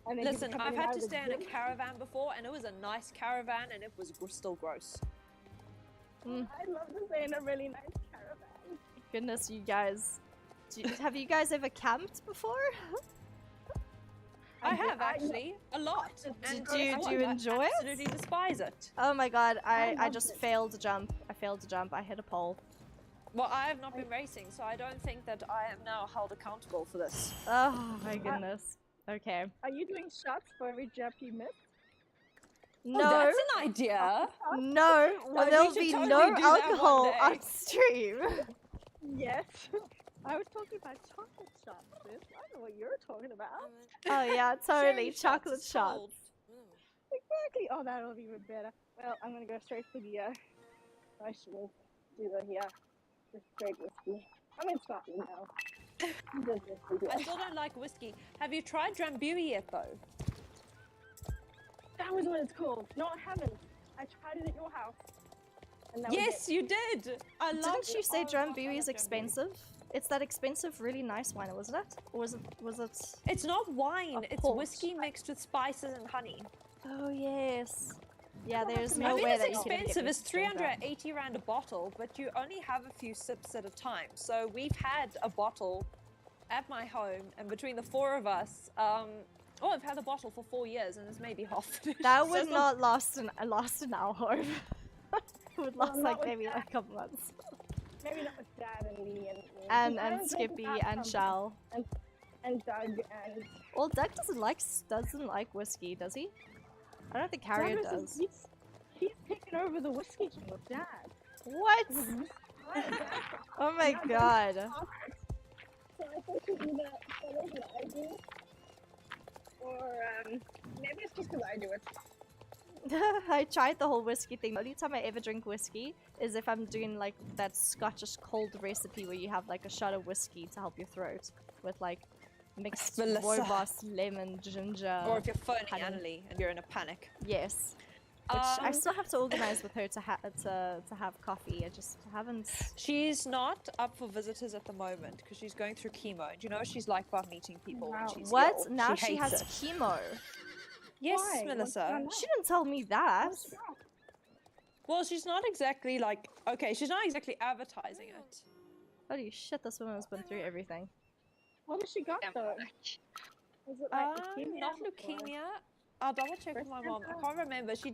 And then Listen, people I've come in had and to out of stay the in a gym. caravan before, and it was a nice caravan, and it was still gross. Mm. I love to stay in a really nice caravan. Goodness, you guys. Have you guys ever camped before? I do- have actually a lot. And do you- guess do you what? I enjoy it? absolutely despise it. Oh my god, I loved just it. failed to jump. I failed to jump. I hit a pole. Well, I have not been racing, so I don't think that I am now held accountable for this. Oh my goodness. Okay. Are you doing shots for every jump you miss? Oh, No, that's an idea. no. Well, we there'll should be totally no do that one alcohol day. on stream. Yes. I was talking about chocolate shots, sis. I don't know what you're talking about. Oh yeah, totally. Sherry Chocolate it's shots. cold. Exactly. Oh, that'll be even better. Well, I'm gonna go straight for the I should do the straight whiskey. I'm in Scotland now. I still don't like whiskey. Have you tried Drambuie yet, though? That was what it's called. No, I haven't. I tried it at your house. And that Yes, you did. I love Didn't you say oh, gosh, I love Drambuie is Drambuie. expensive? It's that expensive, really nice wine, wasn't it? Or was it? It's not wine. It's port. whiskey mixed with spices and honey. Oh yes. Yeah, don't there's have to no I mean, way it's that you can expensive. get It's 380 rand a bottle, but you only have a few sips at a time. So we've had a bottle at my home, and between the four of us, I've had the bottle for 4 years, and it's maybe half finished. That So would it's not last in our home. It would last not like with maybe that. like a couple months. Maybe not with Dad and me and me. And I don't drink Skippy without and something. Shell. And Doug and Well, Doug doesn't like whiskey, does he? I don't think Harriet Doug does. He's taken over the whiskey king with Dad. What? Oh my god. So I think he's either better than I do, or maybe it's just because I do it. I tried the whole whiskey thing. The only time I ever drink whiskey is if I'm doing like that Scottish cold recipe where you have like a shot of whiskey to help your throat with like mixed Melissa. rooibos, lemon, ginger. Or if you're phoning honey. Annalie and you're in a panic. Yes. Which I still have to organize with her to have coffee. I just haven't. She's not up for visitors at the moment because she's going through chemo. Do you know what she's like about meeting people when Wow. she's What? ill? Now she she hates has it. chemo. Yes, Why? What's Melissa. going on? She didn't tell me that. What's wrong? Well, she's not exactly like she's not exactly advertising it. Holy shit, this woman has been through everything. What has she got Yeah, though? Is it like leukemia? Not or- leukemia. I'll double check with my mom. I cancer? can't remember. She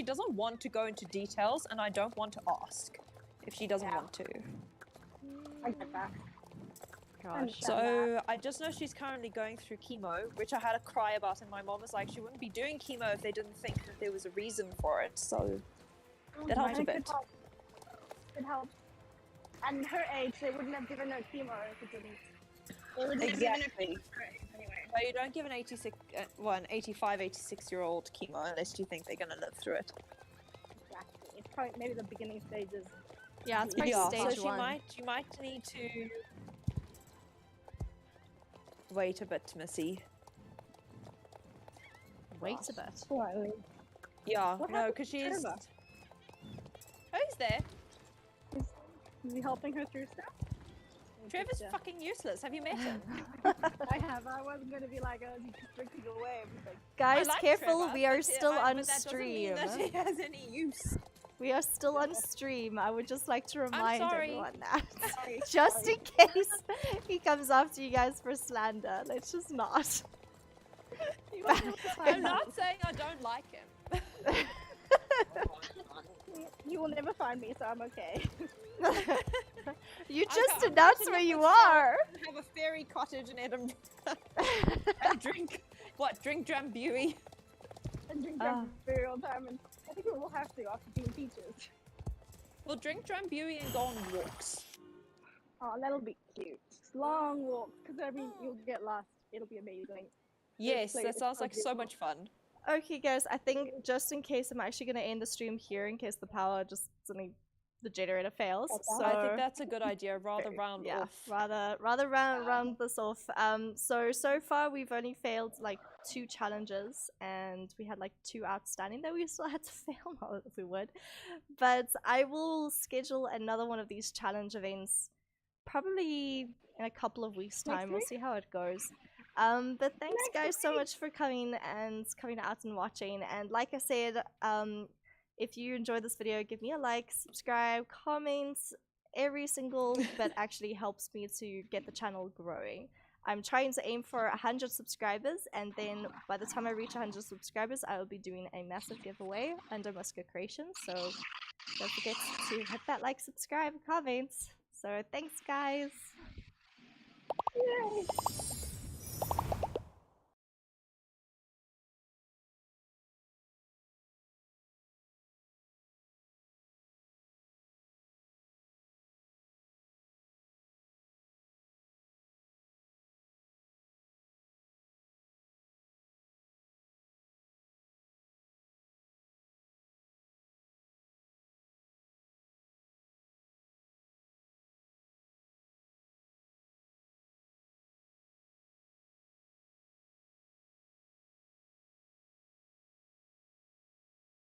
doesn't want to go into details, and I don't want to ask if she doesn't Yeah. want to. I get that. Gosh. So I just know she's currently going through chemo, which I had a cry about, and my mom was like, she wouldn't be doing chemo if they didn't think that there was a reason for it. So that helped a bit. It helps. And her age, they wouldn't have given her chemo if it didn't. They wouldn't have given her Exactly. chemo anyway. No, you don't give an 85, 86-year-old chemo unless you think they're gonna live through it. Exactly. It's probably maybe the beginning stages. Yeah, it's like Yeah, stage so one. she might need to wait a bit, Missy. Wait a bit. Slightly. Yeah, What no, happened because to she's. Trevor? Oh, he's there. Is he helping her through stuff? Or Trevor's just, fucking useless. Have you met him? I have. I wasn't gonna be like, oh, he's just drinking away everything. Guys, I like careful, Trevor, we are but still on but that doesn't mean stream. that he has any use. We are still on stream. I would just like to remind sorry. everyone that. Sorry. Just in case he comes after you guys for slander. Let's just not. I'm not saying I don't like him. You will never find me, so I'm okay. You Okay, just I'm announced going to where look you this up. are. Have a fairy cottage in Edinburgh. And drink Drambuie. And drink Ah. very all the time, and I think we will have to after being teachers. We'll drink Drambuie and go on walks. Oh, that'll be cute. Long walks, because I mean, you'll get lost. It'll be amazing. Yes, like- that it's sounds so like so much fun. Okay, guys, I think just in case I'm actually going to end the stream here in case the power just suddenly the generator fails. Okay. So I think that's a good idea. Rather round yeah, off. rather round this off. So far we've only failed like 2 challenges, and we had like 2 outstanding that we still had to fail. Not if we would, but I will schedule another one of these challenge events probably in a couple of weeks' Next time. We'll week? see how it goes. But thanks guys so much for coming out and watching. And like I said, if you enjoyed this video, give me a like, subscribe, comment. Every single bit actually helps me to get the channel growing. I'm trying to aim for 100 subscribers, and then by the time I reach 100 subscribers, I will be doing a massive giveaway under Muska Creations. So don't forget to hit that like, subscribe, comment. So thanks guys. Yay!